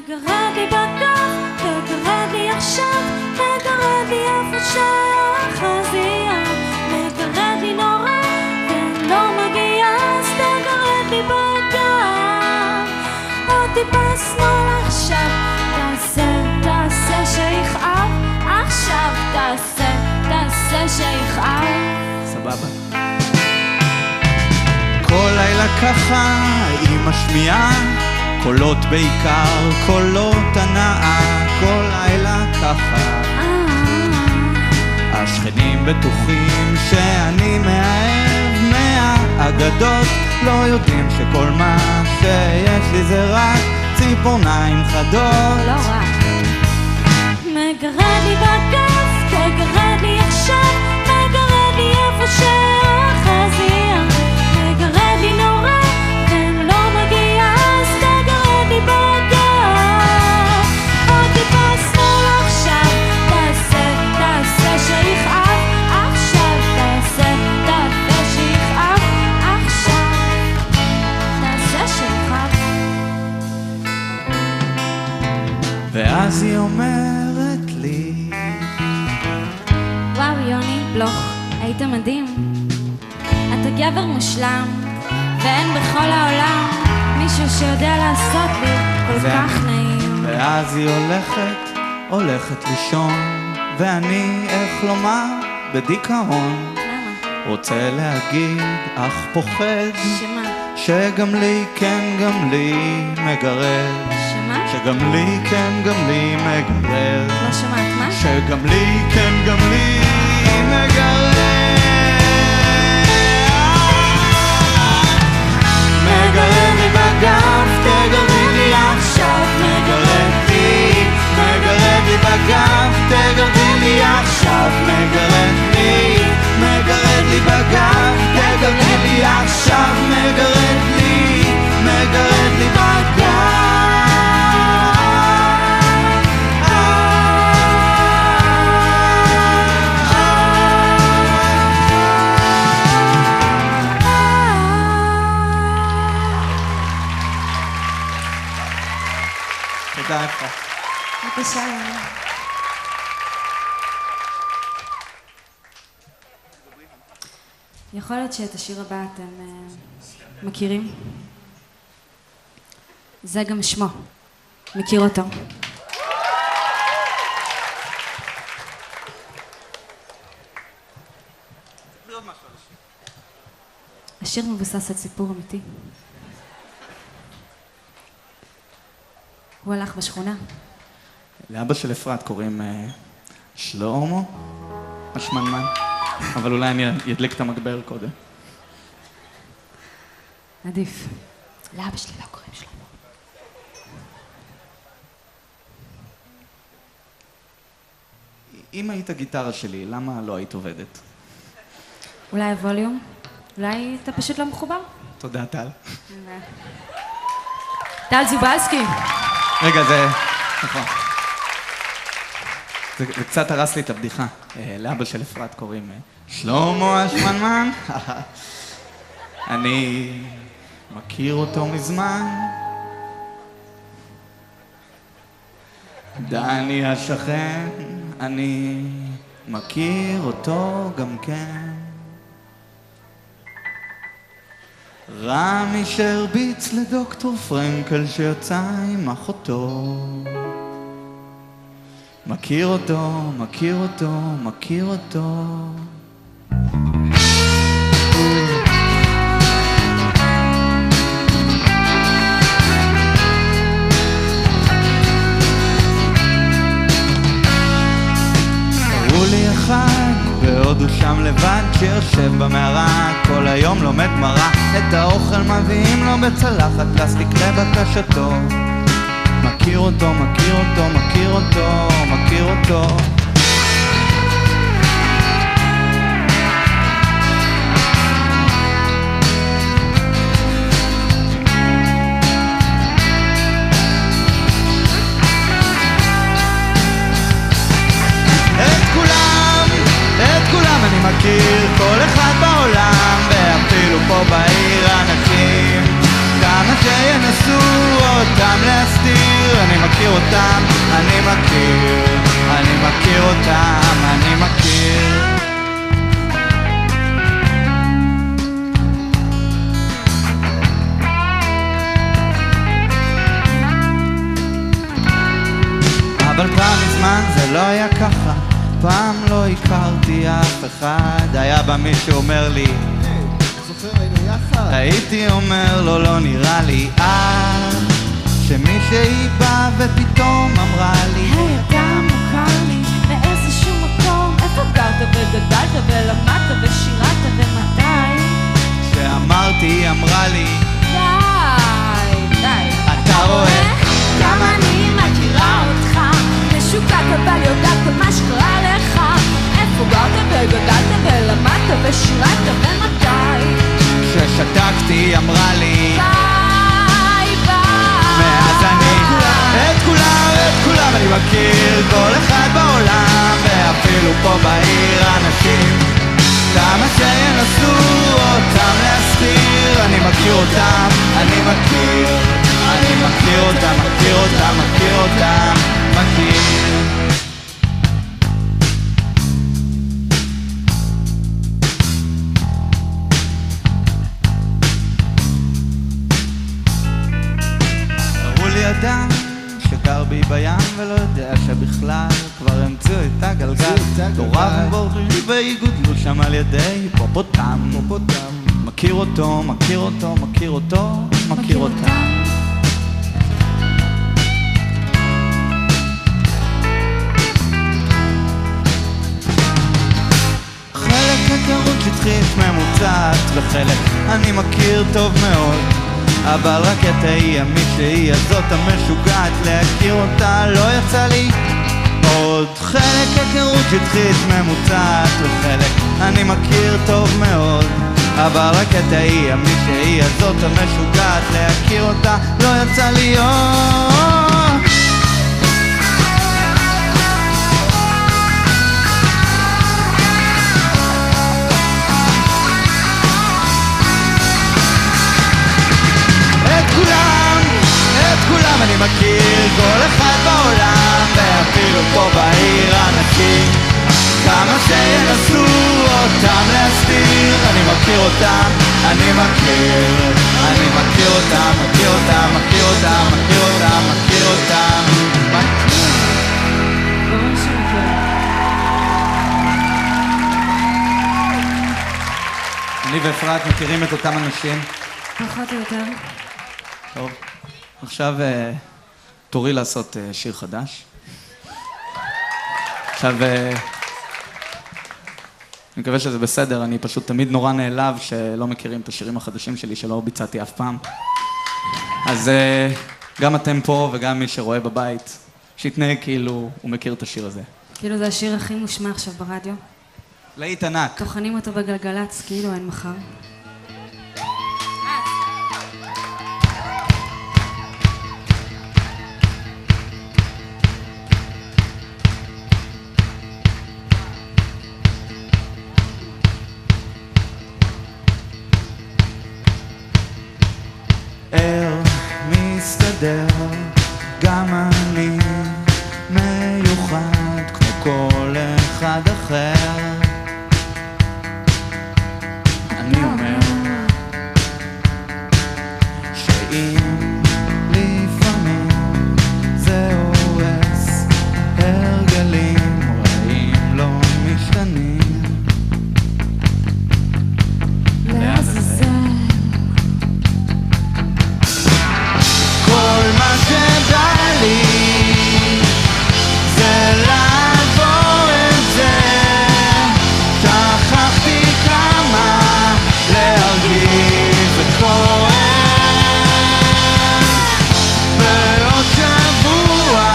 מגרד לי בגב, מגרד לי עכשיו, מגרד לי איפה שהחזייה, מגרד לי נורא ולא מגיע, אז תגרד לי בגב. עוד טיפה שמאל עכשיו, תעשה שיכאב, עכשיו תעשה שיכאב. סבבה. כל לילה ככה היא משמיעה קולות, בעיקר קולות הנאה. כל לילה ככה השכנים בטוחים שאני מאהב מהאגדות, לא יודעים שכל מה שיש לי זה רק ציפורניים חדות. לא רק. מגרד לי בגב, תגרד לי עכשיו, מגרד לי איפה שהחזייה, מגרד לי נורא ולא מגיע, אז תגרד לי בגב. עוד טיפה שמאל עכשיו, תעשה שיכאב, עכשיו תעשה שיכאב, עכשיו תעשה שיכאב. ואז היא אומרת לי, וואו יוני בלוך, היית מדהים. אתה גבר מושלם, ואין בכל העולם מישהו שיודע לעשות לי כל כך נעים. ואז היא הולכת לישון, ואני, איך לומר, בדיכאון. למה? רוצה להגיד, אך פוחד, שמה? שגם לי, כן גם לי מגרד. שמה? שגם לי, כן גם לי מגרד. לא שומעת, מה? שגם לי, כן גם לי מגרד. מגרד לי בגב, תגרדי לי עכשיו. מגרד לי בגב, תגרדי לי עכשיו. מגרד לי בגב, תגרדי לי עכשיו. מגרד לי בגב. תודה איפה. בבקשה. יכול להיות שאת השיר הבא אתם מכירים? זה גם שמו. מכיר אותו. השיר מבוסס על סיפור אמיתי. הוא הלך בשכונה. לאבא של אפרת קוראים שלמה, השמנמן, אבל אולי אני אדליק את המגבר קודם. עדיף. לאבא שלי לא קוראים שלמה. אם היית גיטרה שלי, למה לא היית עובדת? אולי הווליום? אולי אתה פשוט לא מחובר? תודה, טל. טל זובלסקי. רגע, זה... נכון. זה קצת הרס לי את הבדיחה. לאבא של אפרת קוראים שלמה השמנמן. אני מכיר אותו מזמן. דני השכן, אני מכיר אותו גם כן. רמי שהרביץ לדוקטור פרנקל שיצא עם אחותו. מכיר אותו, מכיר אותו, מכיר אותו. קראו לי אחד, בעוד הוא שם לבד שיושב במערה, כל היום לומד גמרא, את האוכל מביאים לו בצלחת פלסטיק לבקשתו. מכיר אותו, מכיר אותו, מכיר אותו, מכיר אותו. את כולם אני מכיר, כל אחד בעולם, ואפילו פה בעיר אנשים, כמה שינסו אותם להסתיר, אני מכיר אותם, אני מכיר, אני מכיר אותם, אני מכיר. אבל פעם מזמן זה לא היה ככה, פעם לא הכרתי אף אחד, היה בה מי שאומר לי זוכר היינו יחד. הייתי אומר לו לא נראה לי שמישהי באה ופתאום אמרה לי היי, אתה מוכר לי מאיזשהו מקום, איפה גרת וגדלת ולמדת ושירת ומתי? כשאמרתי היא אמרה לי די, די. אתה רואה? גם אני מכירה אותך, משוקעת אבל יודעת כל מה שקרה לך. איפה גרת וגדלת ולמדת ושירת ומתי? כששתקתי היא אמרה לי ביי ביי. מאז אני את כולם אני מכיר, כל אחד בעולם, ואפילו פה בעיר אנשים, כמה שינסו אותם להסתיר, אני מכיר אותם, אני מכיר, אני מכיר אותם, מכיר אותם, מכיר אותם, מכיר. הראו לי אדם שגר בי בים ולא יודע שבכלל כבר המציאו את הגלגל, תוריו ובורחים ויגודלו שם על ידי היפופוטם. מכיר אותו, מכיר אותו, מכיר אותו, מכיר אותם. חלק היכרות שטחית ממוצעת וחלק אני מכיר טוב מאוד, אבל רק את ההיא המישהי הזאת המשוגעת להכיר אותה לא יצא לי עוד. חלק היכרות שטחית ממוצעת וחלק אני מכיר טוב מאוד, אבל רק את ההיא המישהי הזאת המשוגעת להכיר אותה לא יצא לי עוד. את כולם אני מכיר, כל אחד בעולם, ואפילו פה בעיר אנשים, כמה שינסו אותם להסתיר, אני מכיר אותם, אני מכיר, אני מכיר אותם, מכיר אותם, מכיר אותם, מכיר אותם, מכיר אותם, ברור שמכיר. אני ואפרת אפרת, מכירים את אותם אנשים? פחות או יותר. טוב, עכשיו תורי לעשות שיר חדש. עכשיו, אני מקווה שזה בסדר, אני פשוט תמיד נורא נעלב שלא מכירים את השירים החדשים שלי, שלא ביצעתי אף פעם. אז גם אתם פה וגם מי שרואה בבית, שיתנהג כאילו הוא מכיר את השיר הזה. כאילו זה השיר הכי מושמע עכשיו ברדיו. להיט ענק. טוחנים אותו בגלגלץ, כאילו אין מחר. מסתדר, גם אני מיוחד כמו כל אחד אחר. אני אומר שאם לפעמים זה הורס, הרגלים רעים לא משתנים. לעזאזל כל מה שבא לי זה לעבור את זה. שכחתי כמה להרגיש וכואב. בעוד שבוע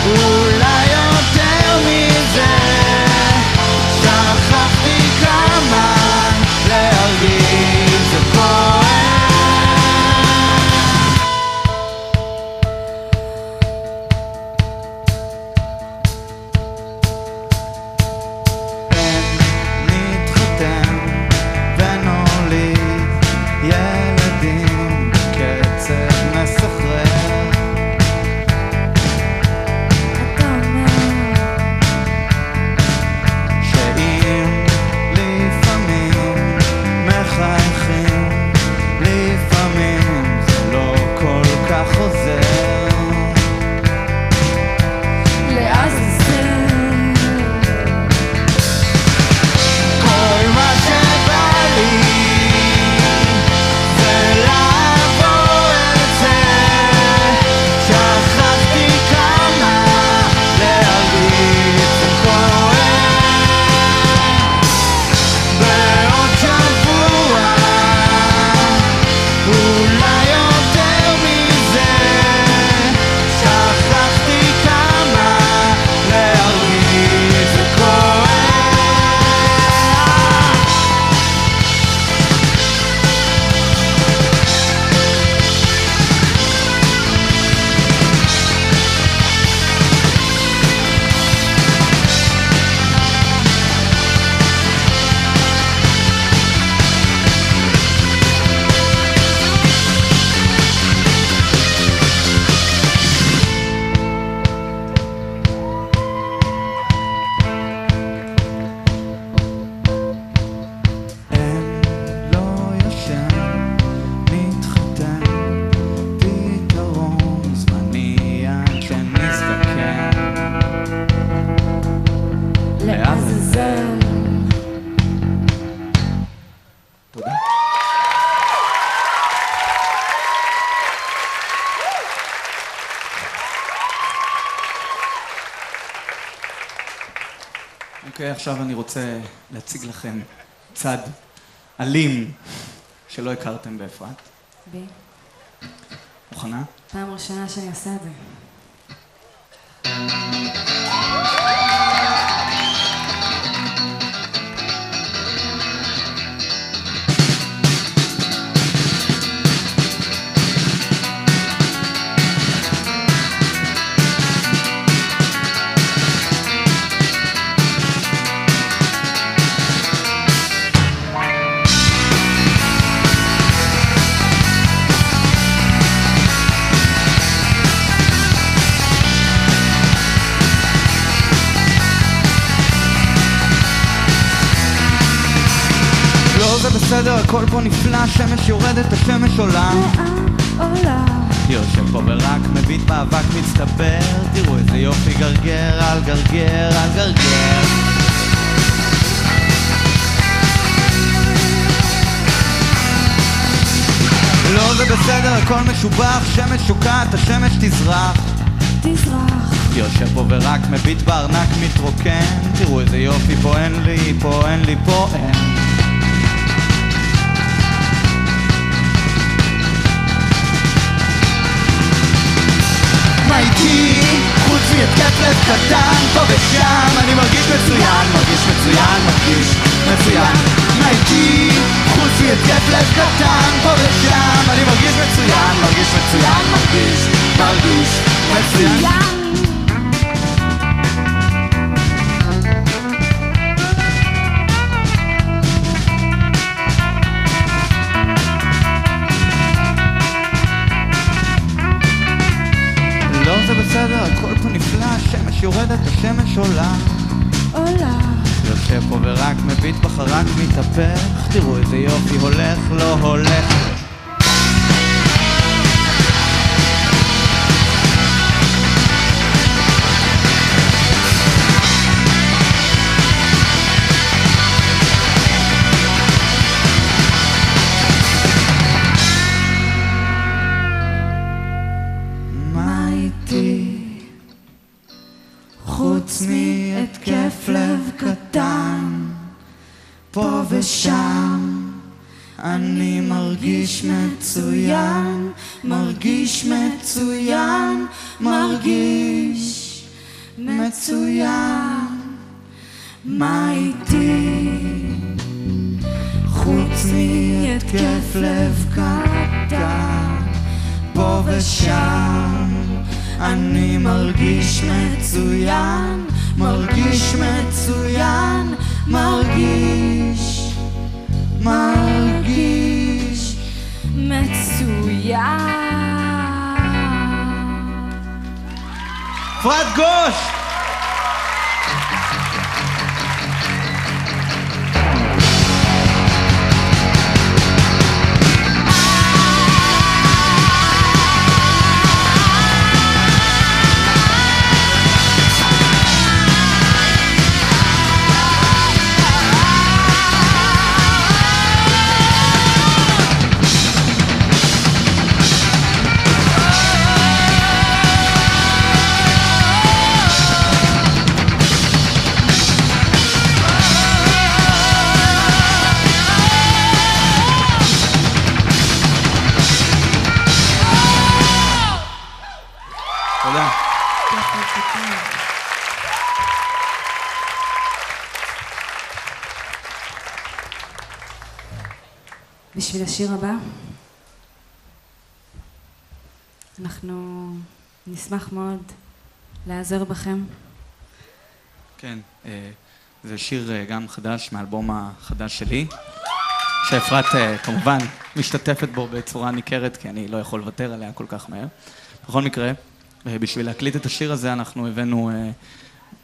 אולי יותר מזה. שכחתי כמה להרגיש וכואב. אוקיי, עכשיו אני רוצה להציג לכם צד אלים שלא הכרתם באפרת. בי. מוכנה? פעם ראשונה שאני עושה את זה. זה בסדר, הכל פה נפלא, השמש יורדת, השמש עולה. עולה. יושב פה ורק מביט באבק מצטבר, תראו איזה יופי גרגר על גרגר על גרגר. זה בסדר, הכל משובח, שמש שוקעת, השמש תזרח. תזרח. יושב פה ורק מביט בארנק מתרוקן, תראו איזה יופי, פה אין לי, פה אין לי, פה אין. מה איתי? חוץ מהתקף לב קטן, פה ושם אני מרגיש מצוין, מרגיש מצוין, מרגיש מצוין. מה איתי? חוץ מהתקף לב קטן, פה ושם אני מרגיש מצוין, מרגיש מצוין, מרגיש מצוין. זה בסדר, הכל פה נפלא, השמש יורדת, השמש עולה. עולה. יושב פה ורק מביט בחרק מתהפך, תראו איזה יופי, הולך, לא הולך. חוץ מהתקף לב קטן, פה ושם אני מרגיש מצוין, מרגיש מצוין, מרגיש מצוין. מה איתי? חוץ מהתקף לב קטן, פה ושם אני מרגיש מצוין, מרגיש מצוין, מרגיש מצוין. אפרת גוש! תודה. בשביל השיר הבא אנחנו נשמח מאוד לעזור בכם. כן, זה שיר גם חדש מהאלבום החדש שלי, שאפרת כמובן משתתפת בו בצורה ניכרת, כי אני לא יכול לוותר עליה כל כך מהר. בכל מקרה, בשביל להקליט את השיר הזה אנחנו הבאנו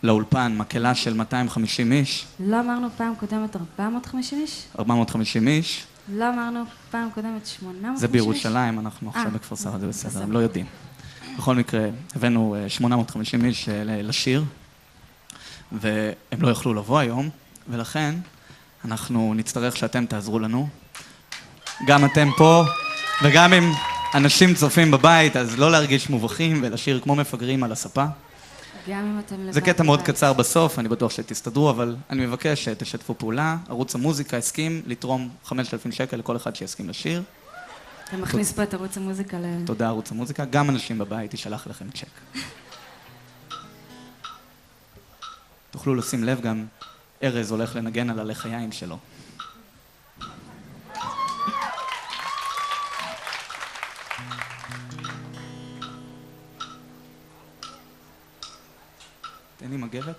לאולפן מקהלה של 250 איש. לא אמרנו פעם קודמת 450 איש? 450 איש. לא אמרנו פעם קודמת 850 איש? זה בירושלים, אנחנו עכשיו בכפר סבא, זה בסדר, הם לא יודעים. בכל מקרה, הבאנו 850 איש לשיר, והם לא יכלו לבוא היום, ולכן אנחנו נצטרך שאתם תעזרו לנו. גם אתם פה, וגם אם אנשים צופים בבית, אז לא להרגיש מובכים ולשיר כמו מפגרים על הספה. גם אם אתם לבד. זה קטע מאוד קצר בסוף, אני בטוח שתסתדרו, אבל אני מבקש שתשתפו פעולה. ערוץ המוזיקה הסכים לתרום 5,000 שקל לכל אחד שיסכים לשיר. אתה מכניס פה את ערוץ המוזיקה תודה, ערוץ המוזיקה. גם אנשים בבית ישלח לכם צ'ק. תוכלו לשים לב, גם ארז הולך לנגן על הלחיים שלו. תן לי מגבת.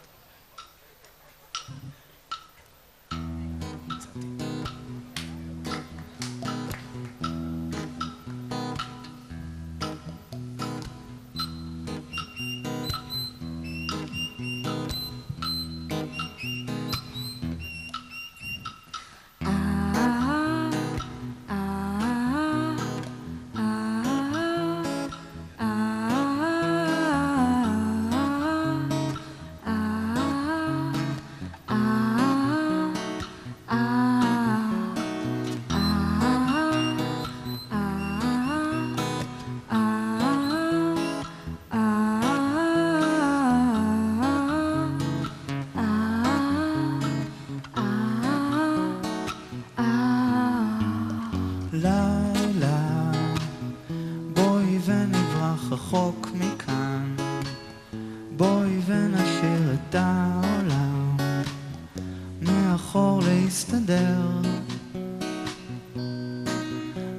רחוק מכאן. בואי ונשאיר את העולם מאחור להסתדר.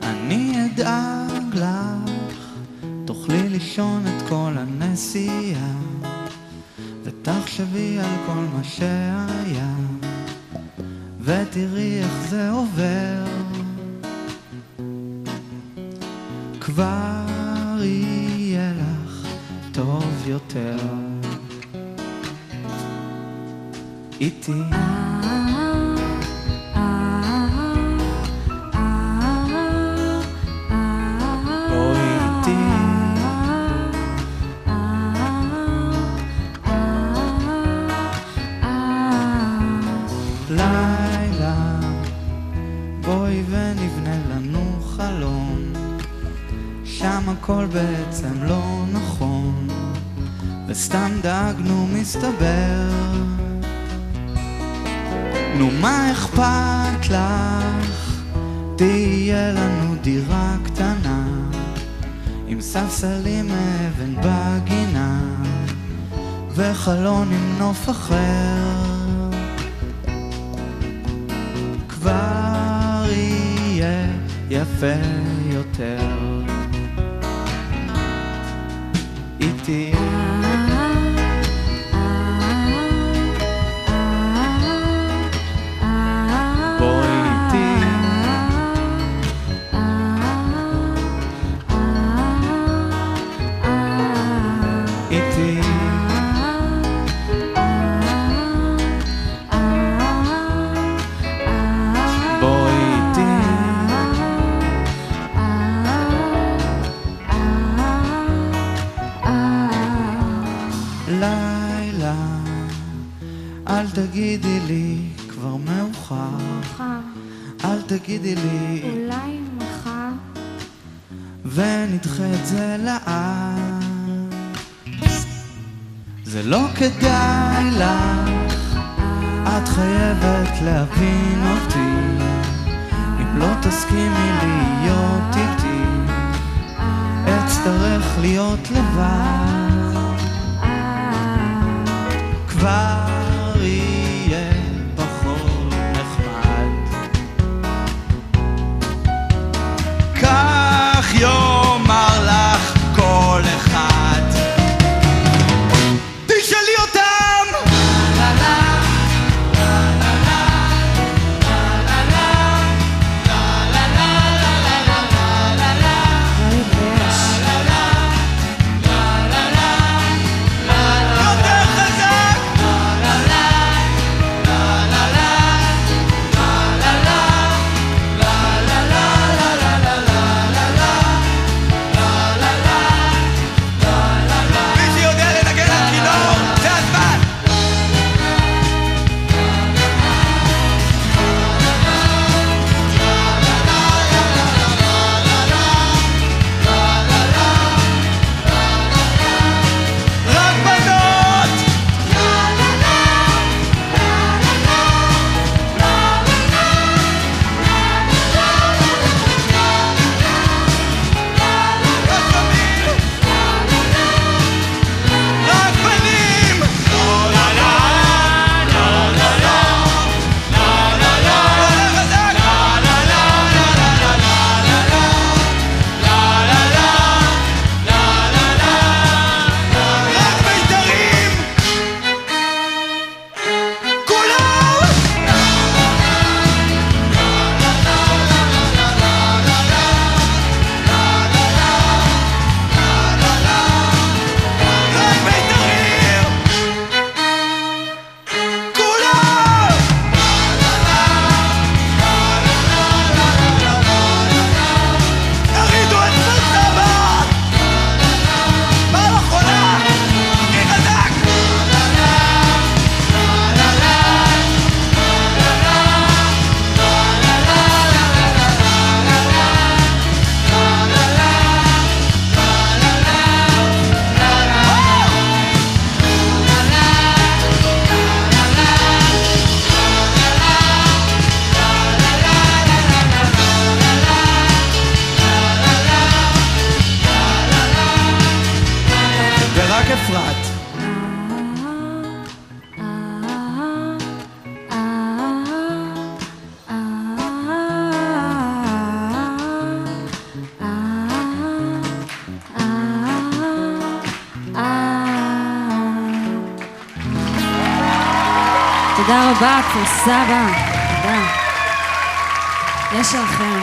אני אדאג לך, תוכלי לישון את כל הנסיעה, ותחשבי על כל מה שהיה, ותראי איך זה עובר. כבר יהיה לך טוב יותר איתי. לילה, בואי ונבנה לנו חלום, שם הכל בעצם לא נכון, וסתם דאגנו מסתבר. נו מה אכפת לך, תהיה לנו דירה קטנה, עם ספסלים אבן בגינה, וחלון עם נוף אחר. כבר יהיה יפה יותר איתי. בואי איתי. איתי. לילה, אל תגידי לי כבר מאוחר, אל תגידי לי אולי מחר, ונדחה את זה לאט. זה לא כדאי לך, את חייבת להבין אותי, אם לא תסכימי להיות איתי, אצטרך להיות לבד. כבר יהיה פחות נחמד, כך יאמר לך כל אחד. תשאלי אותם. לה לה לה לה לה לה לה לה לה לה לה. יותר חזק. אפרת. תודה רבה, כפר סבא. תודה. יש לכם.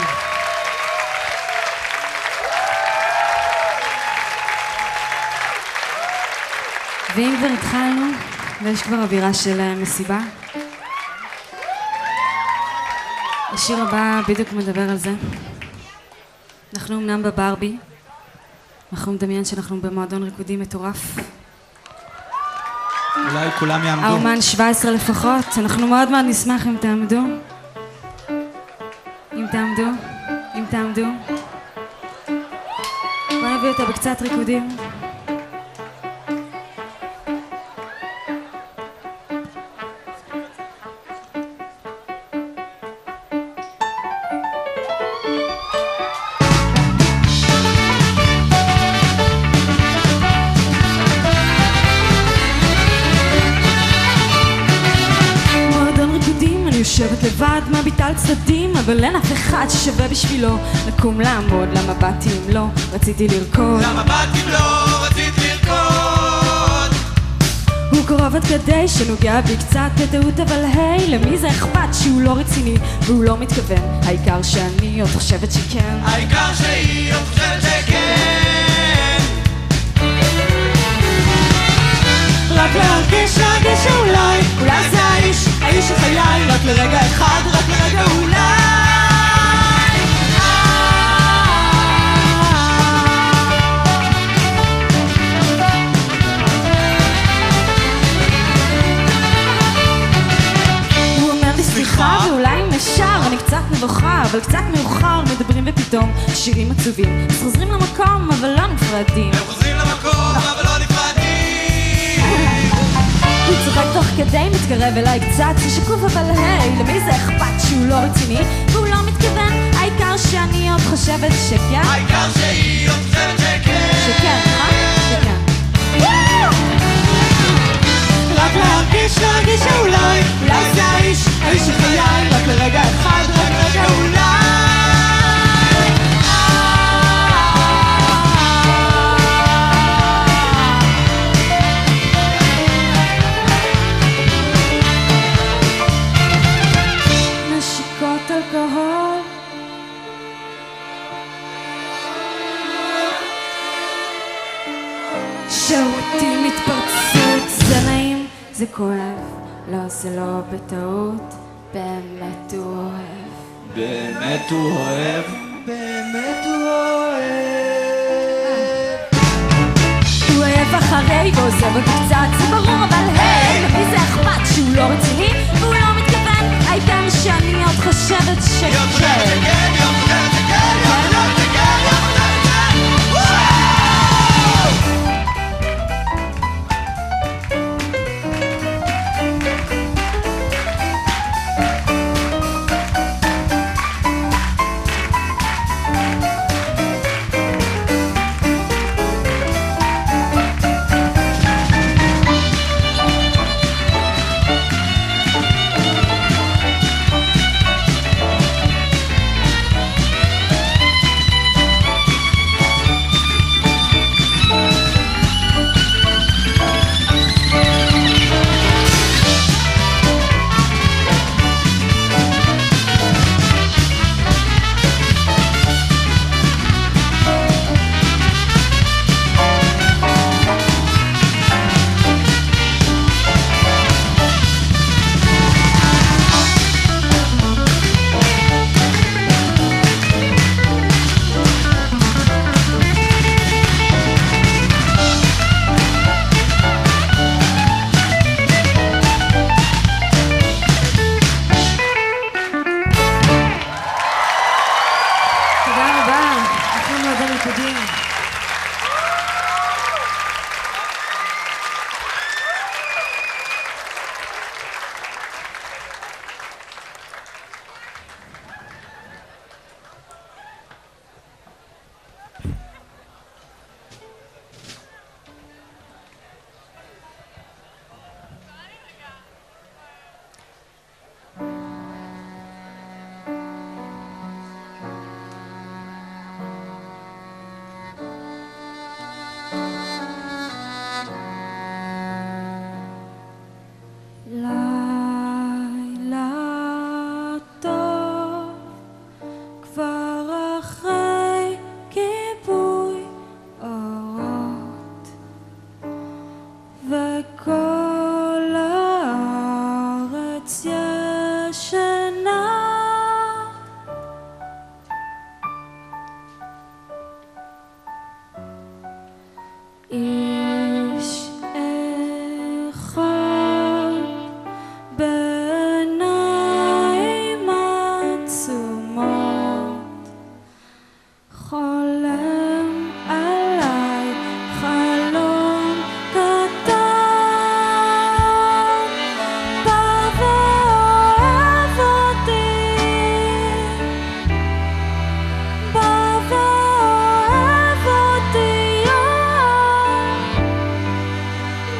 ואם כבר התחלנו, ויש כבר אווירה של מסיבה, השיר הבא בדיוק מדבר על זה. אנחנו אמנם בברבי, אנחנו מדמיין שאנחנו במועדון ריקודים מטורף. אולי כולם יעמדו. האומן 17 לפחות, אנחנו מאוד מאוד נשמח אם תעמדו. אם תעמדו, אם תעמדו. בוא נביא אותה בקצת ריקודים. יושבת לבד, מביטה על צדדים, אבל אין אף אחד ששווה בשבילו לקום לעמוד. למה באתי אם לא רציתי לרקוד? למה באתי אם לא רציתי לרקוד? הוא קרוב עד כדי שנוגע בי קצת בטעות, אבל היי, למי זה אכפת שהוא לא רציני והוא לא מתכוון? העיקר שאני עוד חושבת שכן. העיקר שהיא עוד חושבת שכן. רק להרגיש שאולי זה האיש של חיי, רק לרגע אחד, רק לרגע אולי. הוא אומר לי סליחה ואולי אם אפשר, אני קצת נבוכה, אבל קצת מאוחר מדברים ופתאום שירים עצובים, אז חוזרים למקום אבל לא נפרדים. הם חוזרים למקום אבל לא נפרדים. הוא צוחק תוך כדי, מתקרב אליי קצת, זה שקוף אבל היי, למי זה אכפת שהוא לא רציני והוא לא מתכוון? העיקר שאני עוד חושבת שכן. העיקר שהיא עוד חושבת שכן. שכן, שכן. רק להרגיש שאולי זה האיש של חיי, רק לרגע אחד, רק לרגע אולי. אלכוהול, שירותים, התפרצות, זה נעים, זה כואב, לא זה לא בטעות, באמת הוא אוהב. באמת הוא אוהב. באמת הוא אוהב. הוא אוהב אחרי ועוזב אותי קצת, זה ברור אבל היי, למי זה אכפת שהוא לא רציני והוא לא מתכוון? העיקר שאני עוד חושבת שכן. איש אחד בעיניים עצומות חולם עליי חלום קטן בא ואוהב אותי בא ואוהב אותי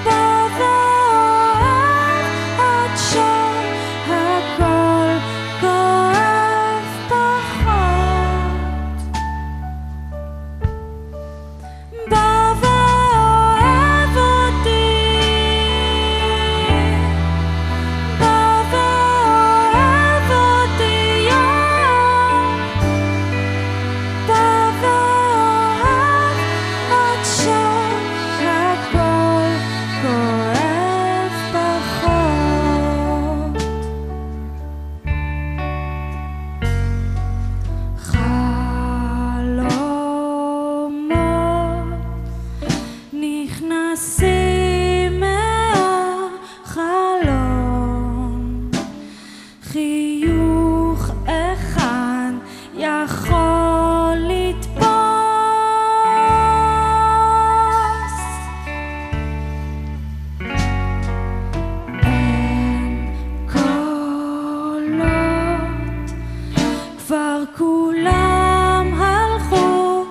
בא ואוהב עד שהכל כואב פחות בא ואוהב אותי בא ואוהב אותי בא ואוהב עד שהכל כואב פחות חלומות נכנסים מהחלום חיוך אחד יכול לתפוס אין קולות כבר כולם הלכו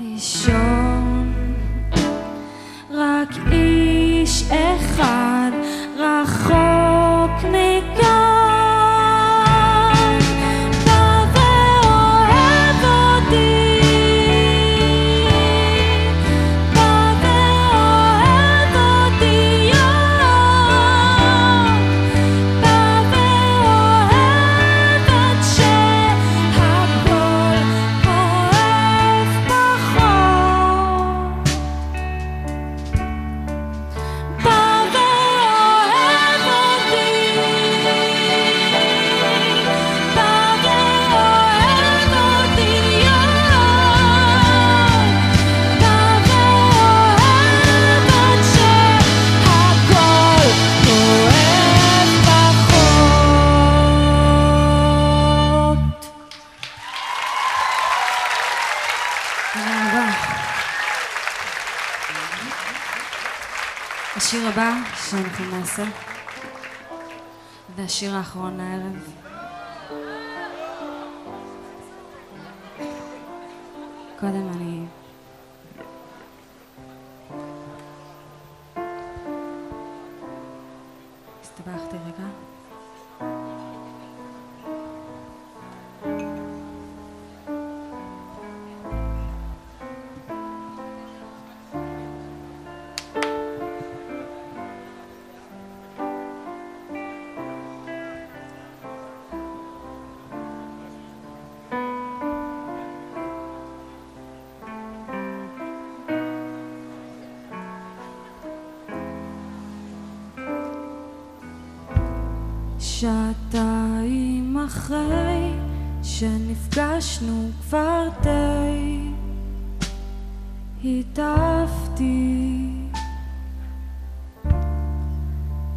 לישון רק איש אחד רחוק מכאן בא ואוהב אותי בא ואוהב אותי בא ואוהב עד שהכל כואב פחות בא ואוהב אותי בא ואוהב אותי בא ואוהב עד שהכל כואב פחות. תודה רבה. השיר הבא שאנחנו נעשה זה השיר האחרון הערב. קודם אני הסתבכתי רגע. שעתיים אחרי שנפגשנו כבר די התאהבתי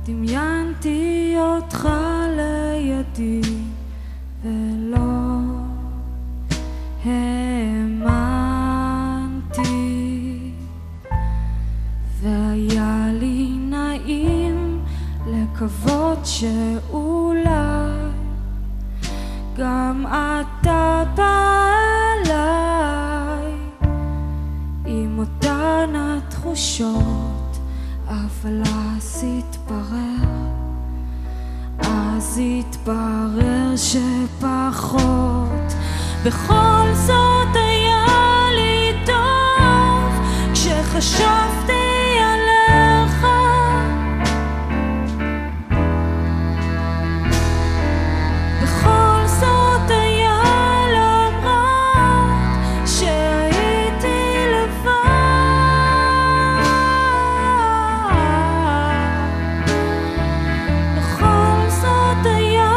דמיינתי אותך לידי ולא האמנתי והיה לי נעים לקוות שאולי גם אתה בא אליי עם אותן התחושות אבל אז התברר שפחות בכל זאת היה לי טוב כשחשבתי עליך בכל זאת היה למרות שהייתי לבד בכל זאת היה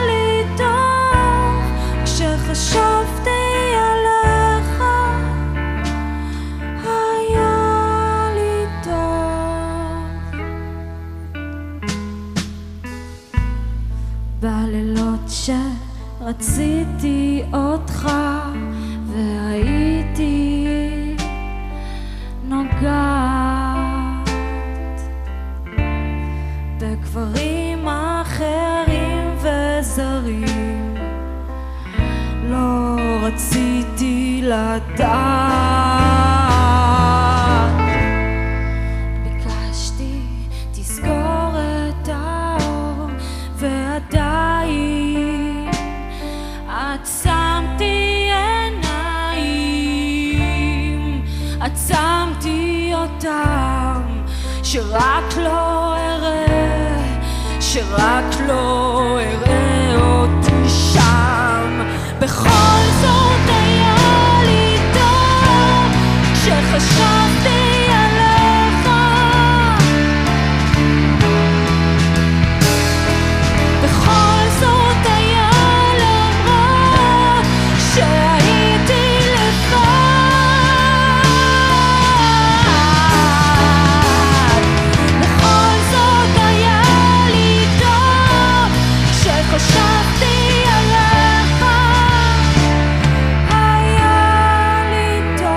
לי טוב כשחשבתי עליך עצמתי אותם, שרק לא אראה, שרק לא אראה אותי שם. בכל זאת היה לי טוב כשחשבתי עליך, בכל זאת היה למרות שהייתי לבד, בכל זאת היה לי טוב כשחשבתי עליך, היה לי טוב.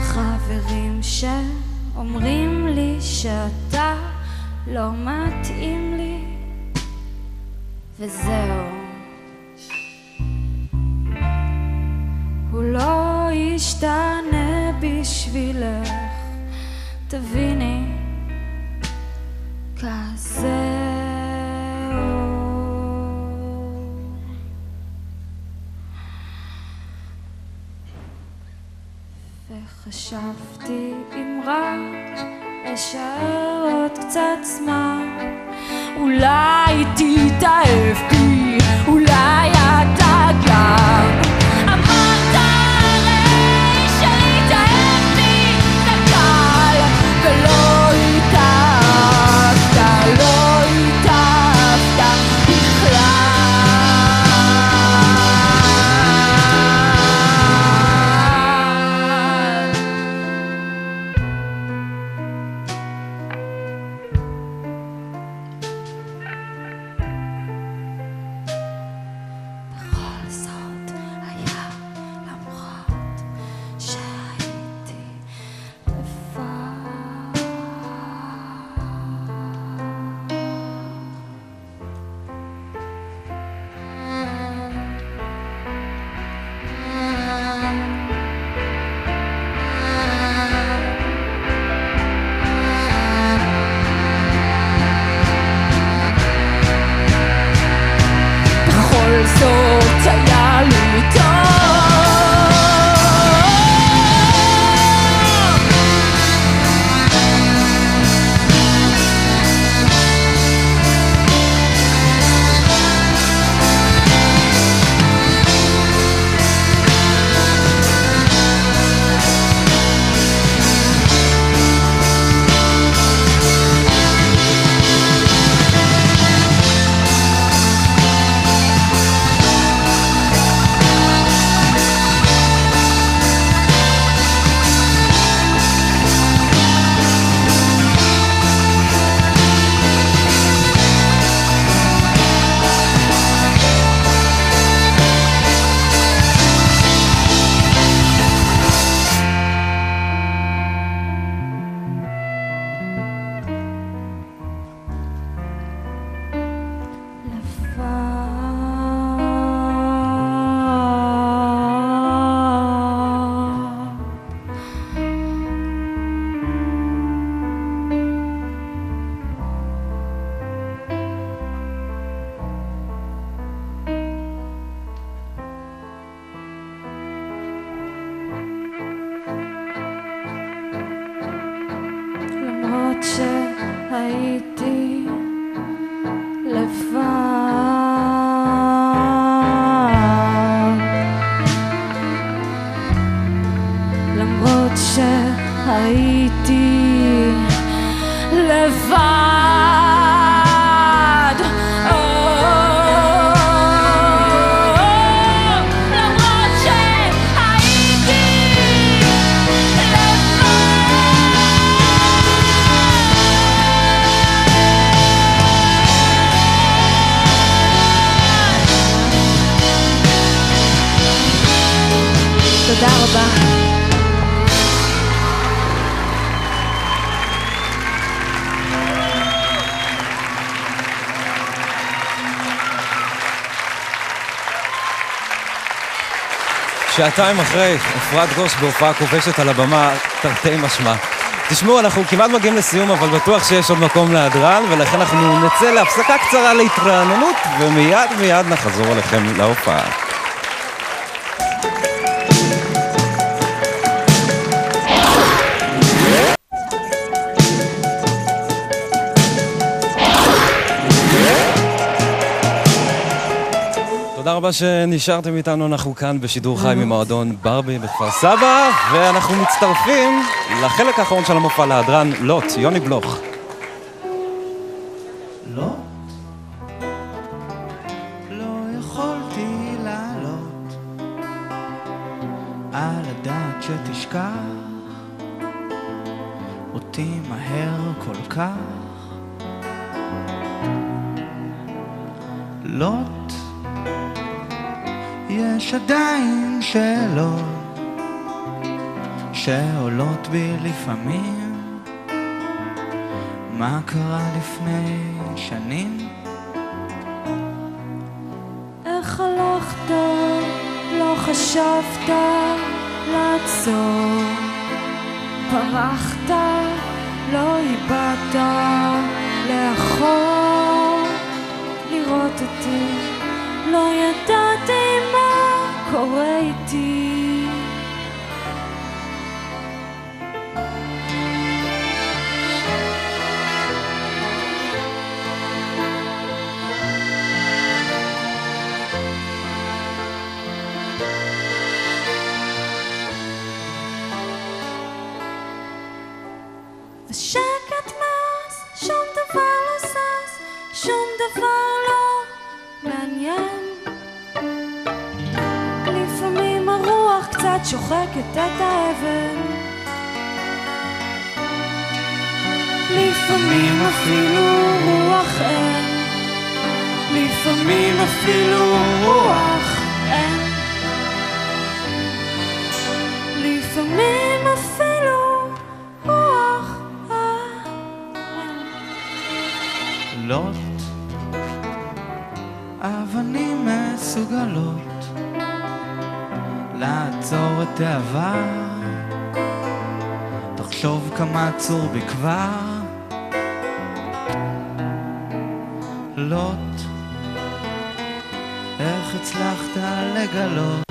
חברים שאומרים לי שאתה לא מתאים לי וזהו, הוא לא ישתנה בשבילך, תביני, כזהו. וחשבתי אם רק אשאר עוד קצת זמן, אולי תתאהב בי, אולי אתה גם. אמרת הרי שלהתאהב בי זה קל, ולא התאהבת, לא התאהבת בכלל. בכל זאת היה למרות שהייתי לבד. בכל זאת היה לי טוב. למרות שהייתי לבד, למרות שהייתי לבד, למרות שהייתי לבד. תודה רבה. שעתיים אחרי, אפרת גוש בהופעה כובשת על הבמה, תרתי משמע. תשמעו, אנחנו כמעט מגיעים לסיום, אבל בטוח שיש עוד מקום להדרן, ולכן אנחנו נצא להפסקה קצרה להתרעננות, ומיד נחזור אליכם להופעה. רבה שנשארתם איתנו, אנחנו כאן בשידור חי ממועדון ברבי בכפר סבא, ואנחנו מצטרפים לחלק האחרון של המופע להדרן לוט, יוני בלוך. לוט, לא יכולתי לעלות על הדעת שתשכח אותי מהר כל כך. לוט, יש עדיין שאלות שעולות בי לפעמים. מה קרה לפני שנים? איך הלכת, לא חשבת לעצור, פרחת, לא איבדת לאחור, לראות אותי, לא ידעתי מה קורה איתי. ושקט מאז, שום דבר לא זז, שום דבר לא מעניין. לפעמים הרוח קצת שוחקת את האבן, לפעמים אפילו רוח אין, לפעמים אפילו רוח אין, לפעמים אפילו רוח אין. לוט, אבנים מסוגלות לעצור את העבר. תחשוב כמה עצור בי כבר. לוט, איך הצלחת לגלות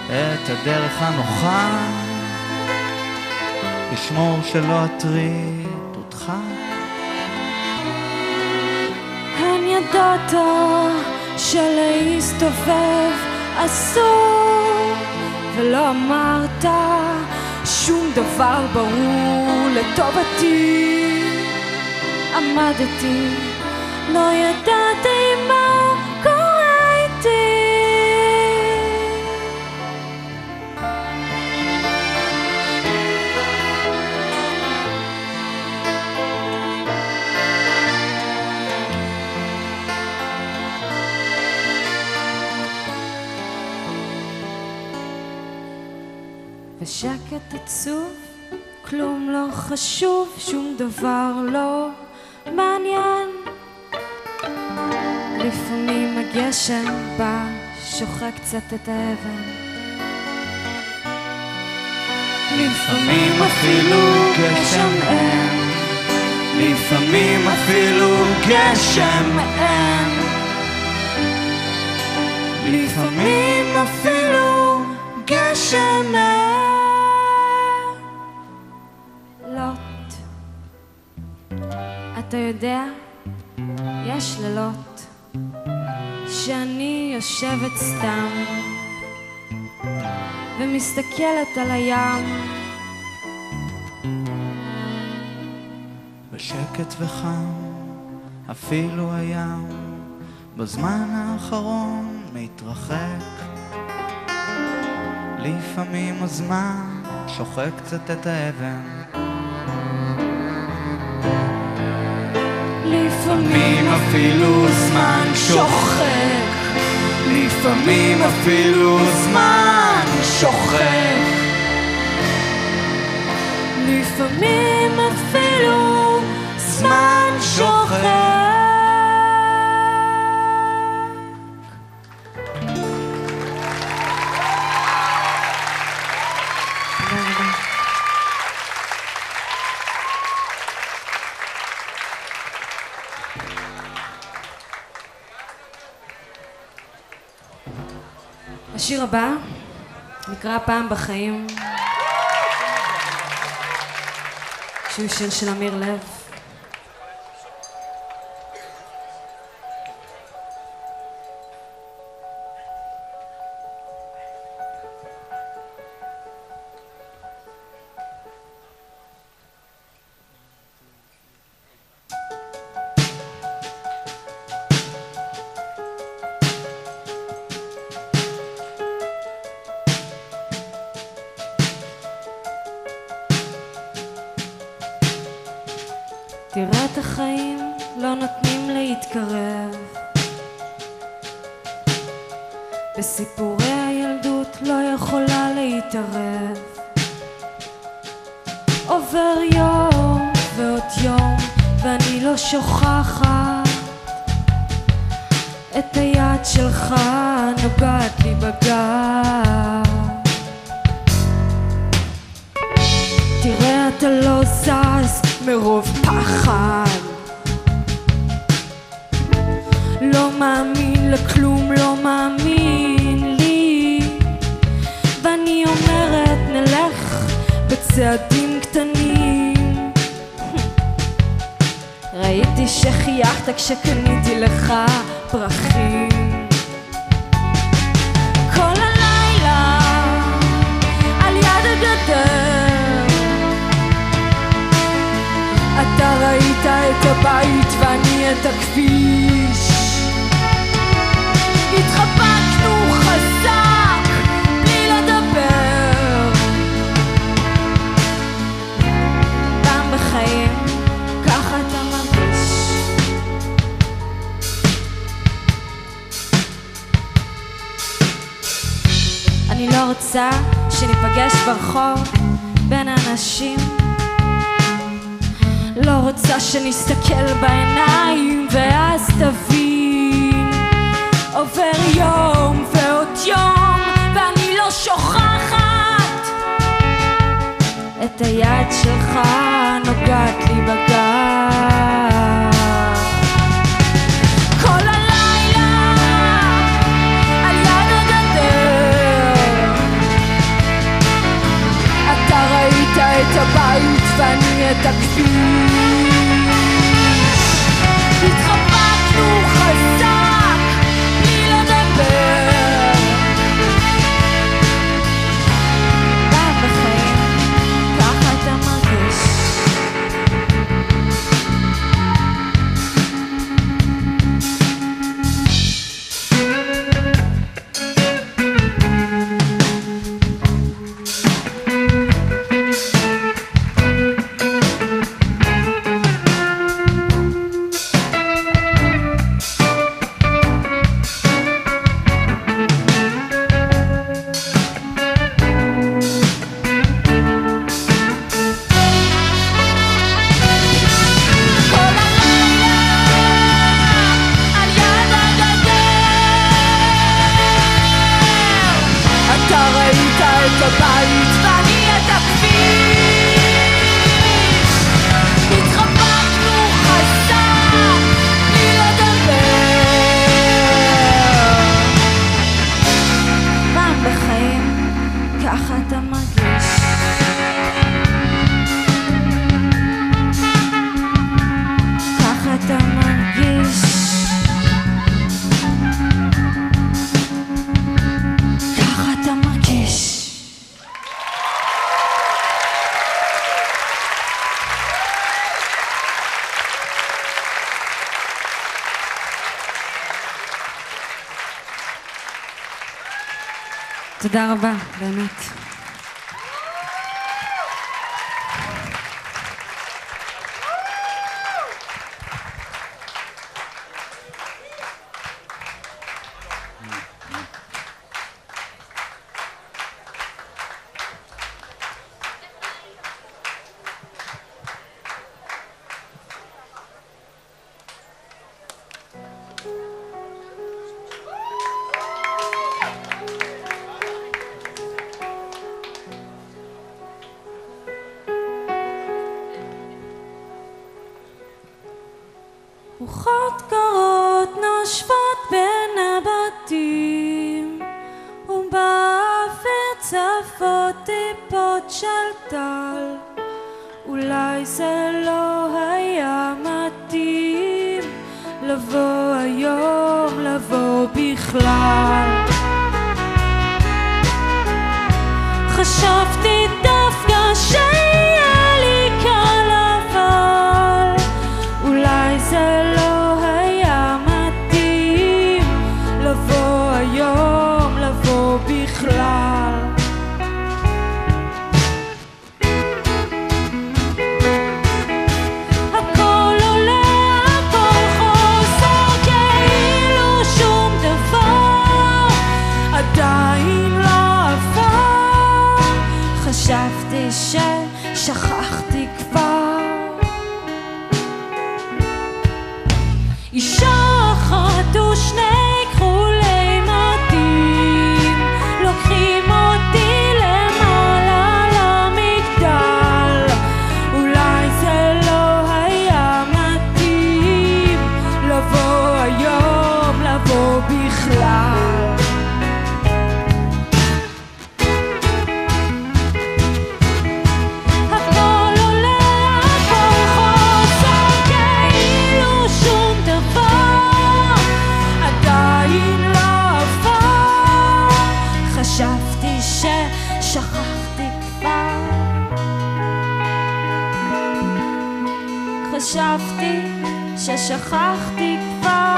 את הדרך הנוחה לשמור שלא אטריד אותך. הן ידעת שלהסתובב אסור, ולא אמרת שום דבר ברור לטובתי. עמדתי, לא ידעתי מה קורה איתי. ושקט עצוב, כלום לא חשוב, שום דבר לא מעניין. לפעמים הגשם בא, שוחק קצת את האבן, לפעמים אפילו גשם אין, לפעמים אפילו גשם אין, לפעמים אפילו גשם אין. לוט, אתה יודע, יש לילות שאני יושבת סתם ומסתכלת על הים, בשקט וחם, אפילו הים בזמן האחרון מתרחק. לפעמים הזמן שוחק קצת את האבן, לפעמים אפילו זמן שוחק, לפעמים אפילו זמן שוחק, לפעמים אפילו זמן שוחק. השיר הבא נקרא פעם בחיים, שהוא שיר של אמיר לב. בחיים לא נותנים להתקרב, בסיפורי הילדות לא יכולה להתערב. עובר יום ועוד יום ואני לא שוכחת את היד שלך נוגעת לי בגב. תראה אתה לא זז מרוב פחד, לא מאמין לכלום, לא מאמין לי, ואני אומרת נלך בצעדים קטנים. ראיתי שחייכת כשקניתי לך פרחים. כל הלילה על יד הגדר אתה ראית את הבית ואני את הכביש. התחבקנו חזק בלי לדבר, פעם בחיים ככה אתה מרגיש. אני לא רוצה שניפגש ברחוב בין האנשים, לא רוצה שנסתכל בעיניים ואז תבין. עובר יום ועוד יום ואני לא שוכחת את היד שלך נוגעת לי בגב. כל הלילה על יד הגדר אתה ראית את הבית ואני את הכביש. התחבקנו חזק בלי לדבר, פעם בחיים ככה אתה מרגיש. תודה רבה, באמת. רוחות קרות נושבות בין הבתים, ובאוויר צפות טיפות של טל. אולי זה לא היה מתאים לבוא היום, לבוא בכלל. חשבתי דווקא שהיה לי קל, אבל אולי זה לא היה מתאים לבוא היום, לבוא בכלל. הכל עולה ששכחתי כבר. אישה אחת ושני כחולי מדים לוקחים אותי למעלה למגדל. אולי זה לא היה מתאים לבוא היום, לבוא בכלל. חשבתי ששכחתי כבר.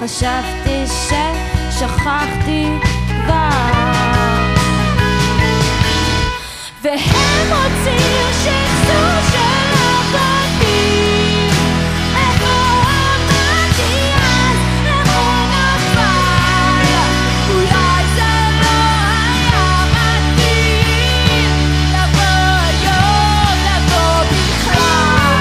חשבתי ששכחתי כבר. והם רוצים שחזור של הבתים. איפה עמדתי אז, איפה נפל. אולי זה לא היה מתאים לבוא היום, לבוא בכלל.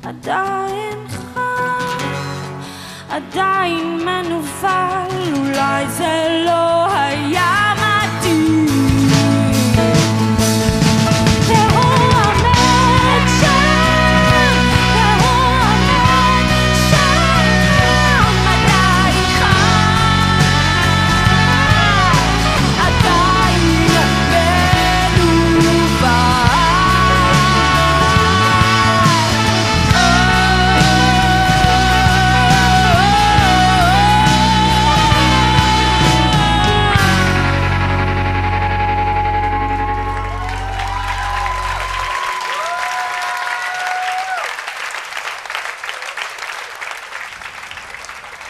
עדיין חם, עדיין מנוול. אולי זה לא היה מתאים. והוא עומד שם, והוא עומד שם. עדיין חם, עדיין מנוול.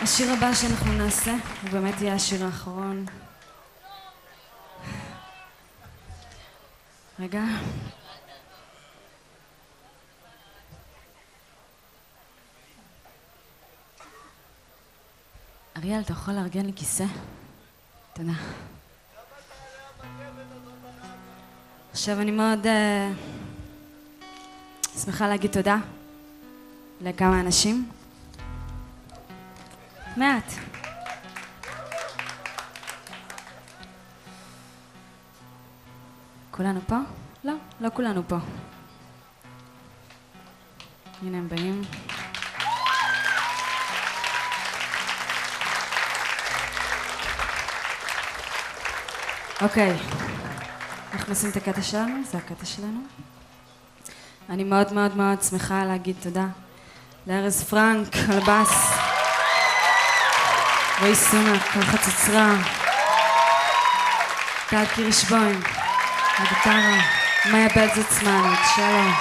השיר הבא שאנחנו נעשה הוא באמת יהיה השיר האחרון. רגע. אריאל, אתה יכול לארגן לי כיסא? תודה. עכשיו אני מאוד שמחה להגיד תודה לכמה אנשים. מעט. כולנו פה? לא, לא כולנו פה. הנה הם באים. אוקיי, אנחנו עושים את הקטע שלנו, זה הקטע שלנו. אני מאוד מאוד מאוד שמחה להגיד תודה לארז פרנק על בס, רועי סונק על חצוצרה, טל קירשבוים על גיטרה, מאיה בלזצמן על צ'לו,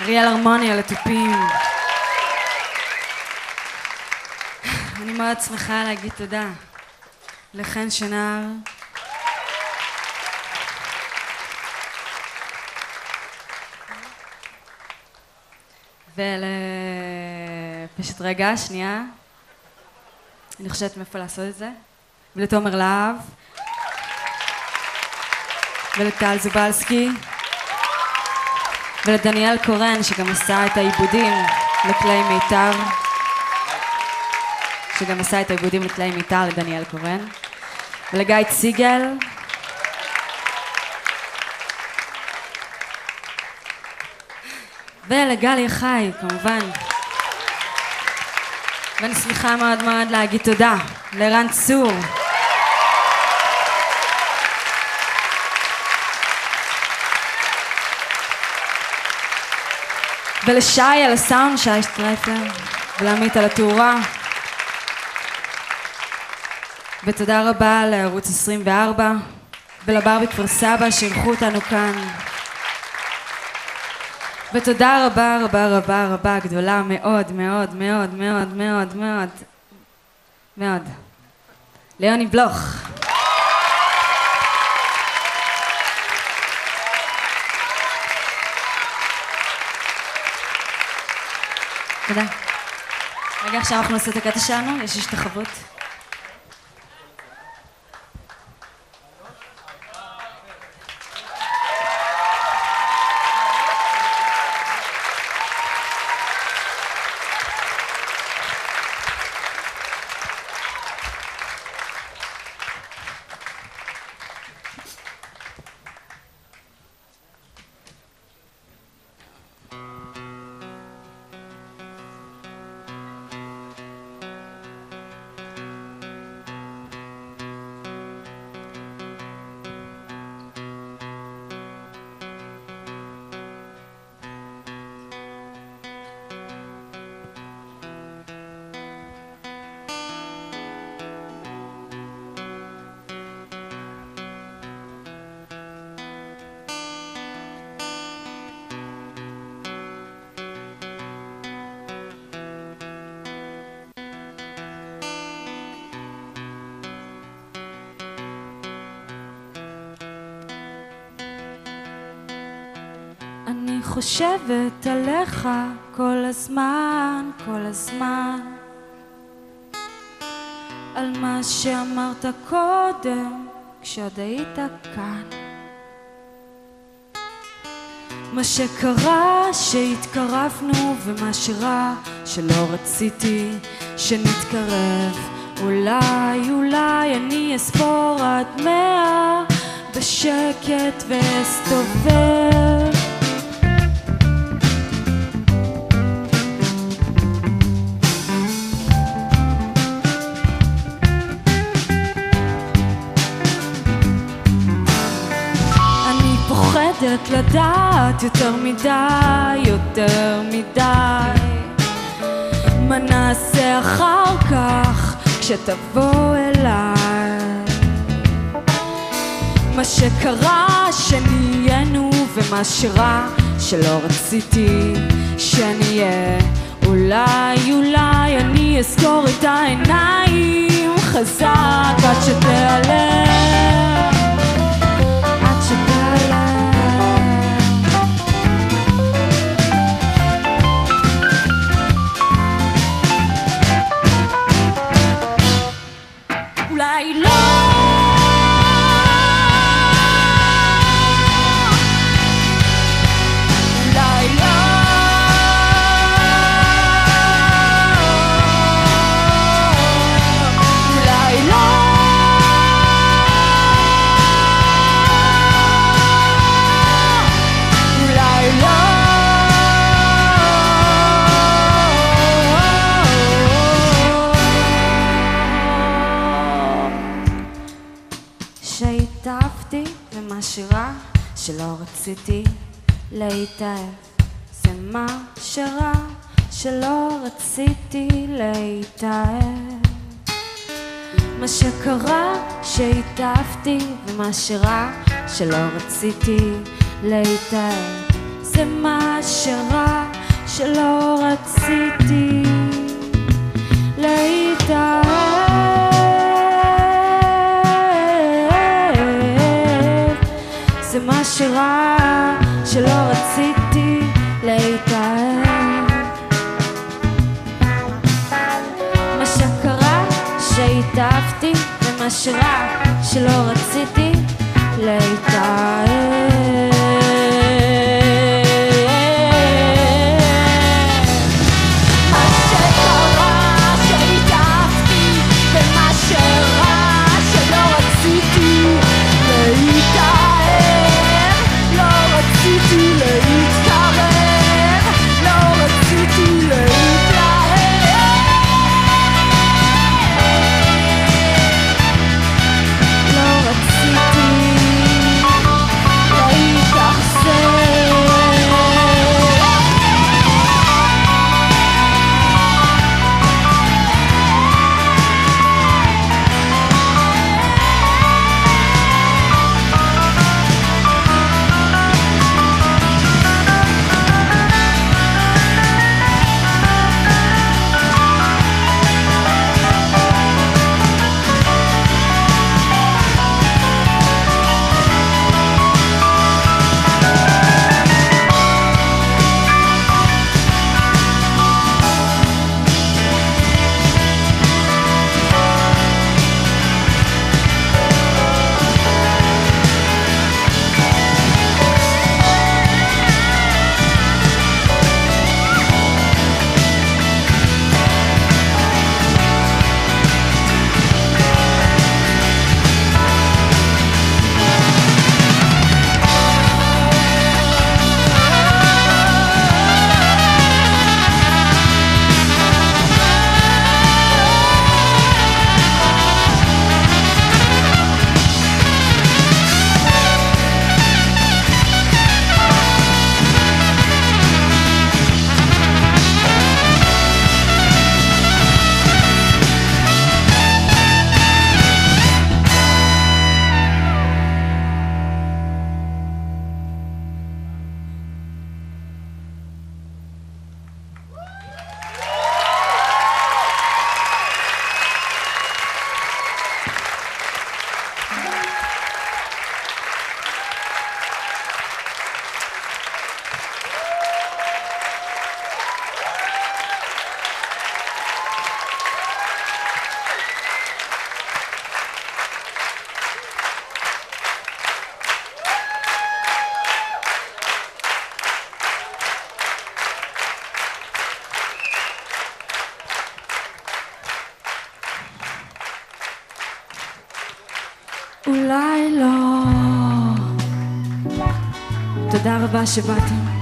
אריאל הרמוני על התופים. אני מאוד שמחה להגיד תודה לחן שנער, פשוט רגע, שנייה, אני חושבת מאיפה לעשות את זה, ולתומר להב, ולטל זובלסקי, ולדניאל קורן שגם עשה את העיבודים לכלי מיתר, לדניאל קורן, ולגיא ציגל, ולגל יחי כמובן. ואני שמחה מאוד מאוד להגיד תודה לרן צור, ולשי על הסאונד, שי שטרייפלר, ולעמית על התאורה. ותודה רבה לערוץ 24 ולבר בכפר סבא שאירחו אותנו כאן. ותודה רבה רבה רבה רבה גדולה מאוד מאוד מאוד מאוד מאוד מאוד מאוד ליוני בלוך. תודה. רגע, עכשיו אנחנו נעשה את הקטע שלנו, יש השתחוות. אני חושבת עליך כל הזמן, כל הזמן, על מה שאמרת קודם כשעוד היית כאן, מה שקרה שהתקרבנו ומה שרע שלא רציתי שנתקרב. אולי אולי אני אספור עד 100 בשקט ואסתובב. פוחדת לדעת יותר מדי, יותר מדי, מה נעשה אחר כך כשתבוא אליי, מה שקרה שנהיינו ומה שרע שלא רציתי שנהיה. אולי אולי אני אזכור את העיניים חזק עד שתיעלם, עד שתיעלם. אולי לא, אולי לא, אולי לא, אולי לא. שהתאהבתי ומה שרע שלא רציתי להתאהב, זה מה שרע שלא רציתי להתאהב, מה שקרה שהתאהבתי ומה שרע שלא רציתי להתאהב, זה מה שרע שלא רציתי להתאהב, זה מה שרע שלא רציתי להתאהב, מה שקרה שהתאהבתי ומה שרע שלא רציתי להתאהב. לא רציתי תודה רבה שבאתם.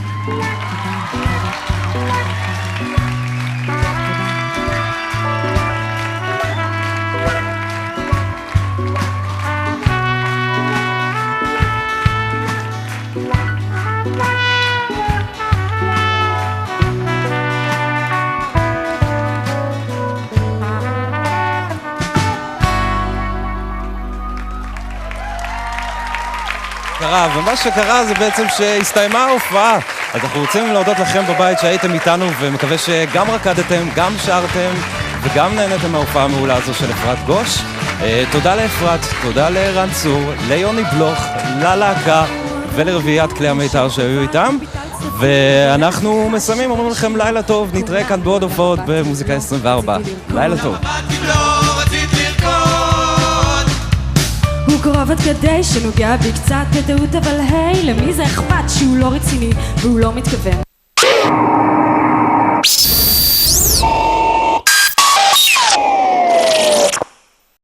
ומה שקרה זה בעצם שהסתיימה ההופעה. אז אנחנו רוצים להודות לכם בבית שהייתם איתנו, ומקווה שגם רקדתם, גם שרתם וגם נהנתם מההופעה המעולה הזו של אפרת גוש. תודה לאפרת, תודה לערן צור, ליוני בלוך, ללהקה ולרביעיית כלי המיתר שהיו איתם. ואנחנו מסיימים, אומרים לכם לילה טוב, נתראה כאן בעוד הופעות במוזיקה 24. לילה טוב. הוא קרוב עד כדי שנוגע בי קצת בטעות, אבל היי, למי זה אכפת שהוא לא רציני והוא לא מתכוון?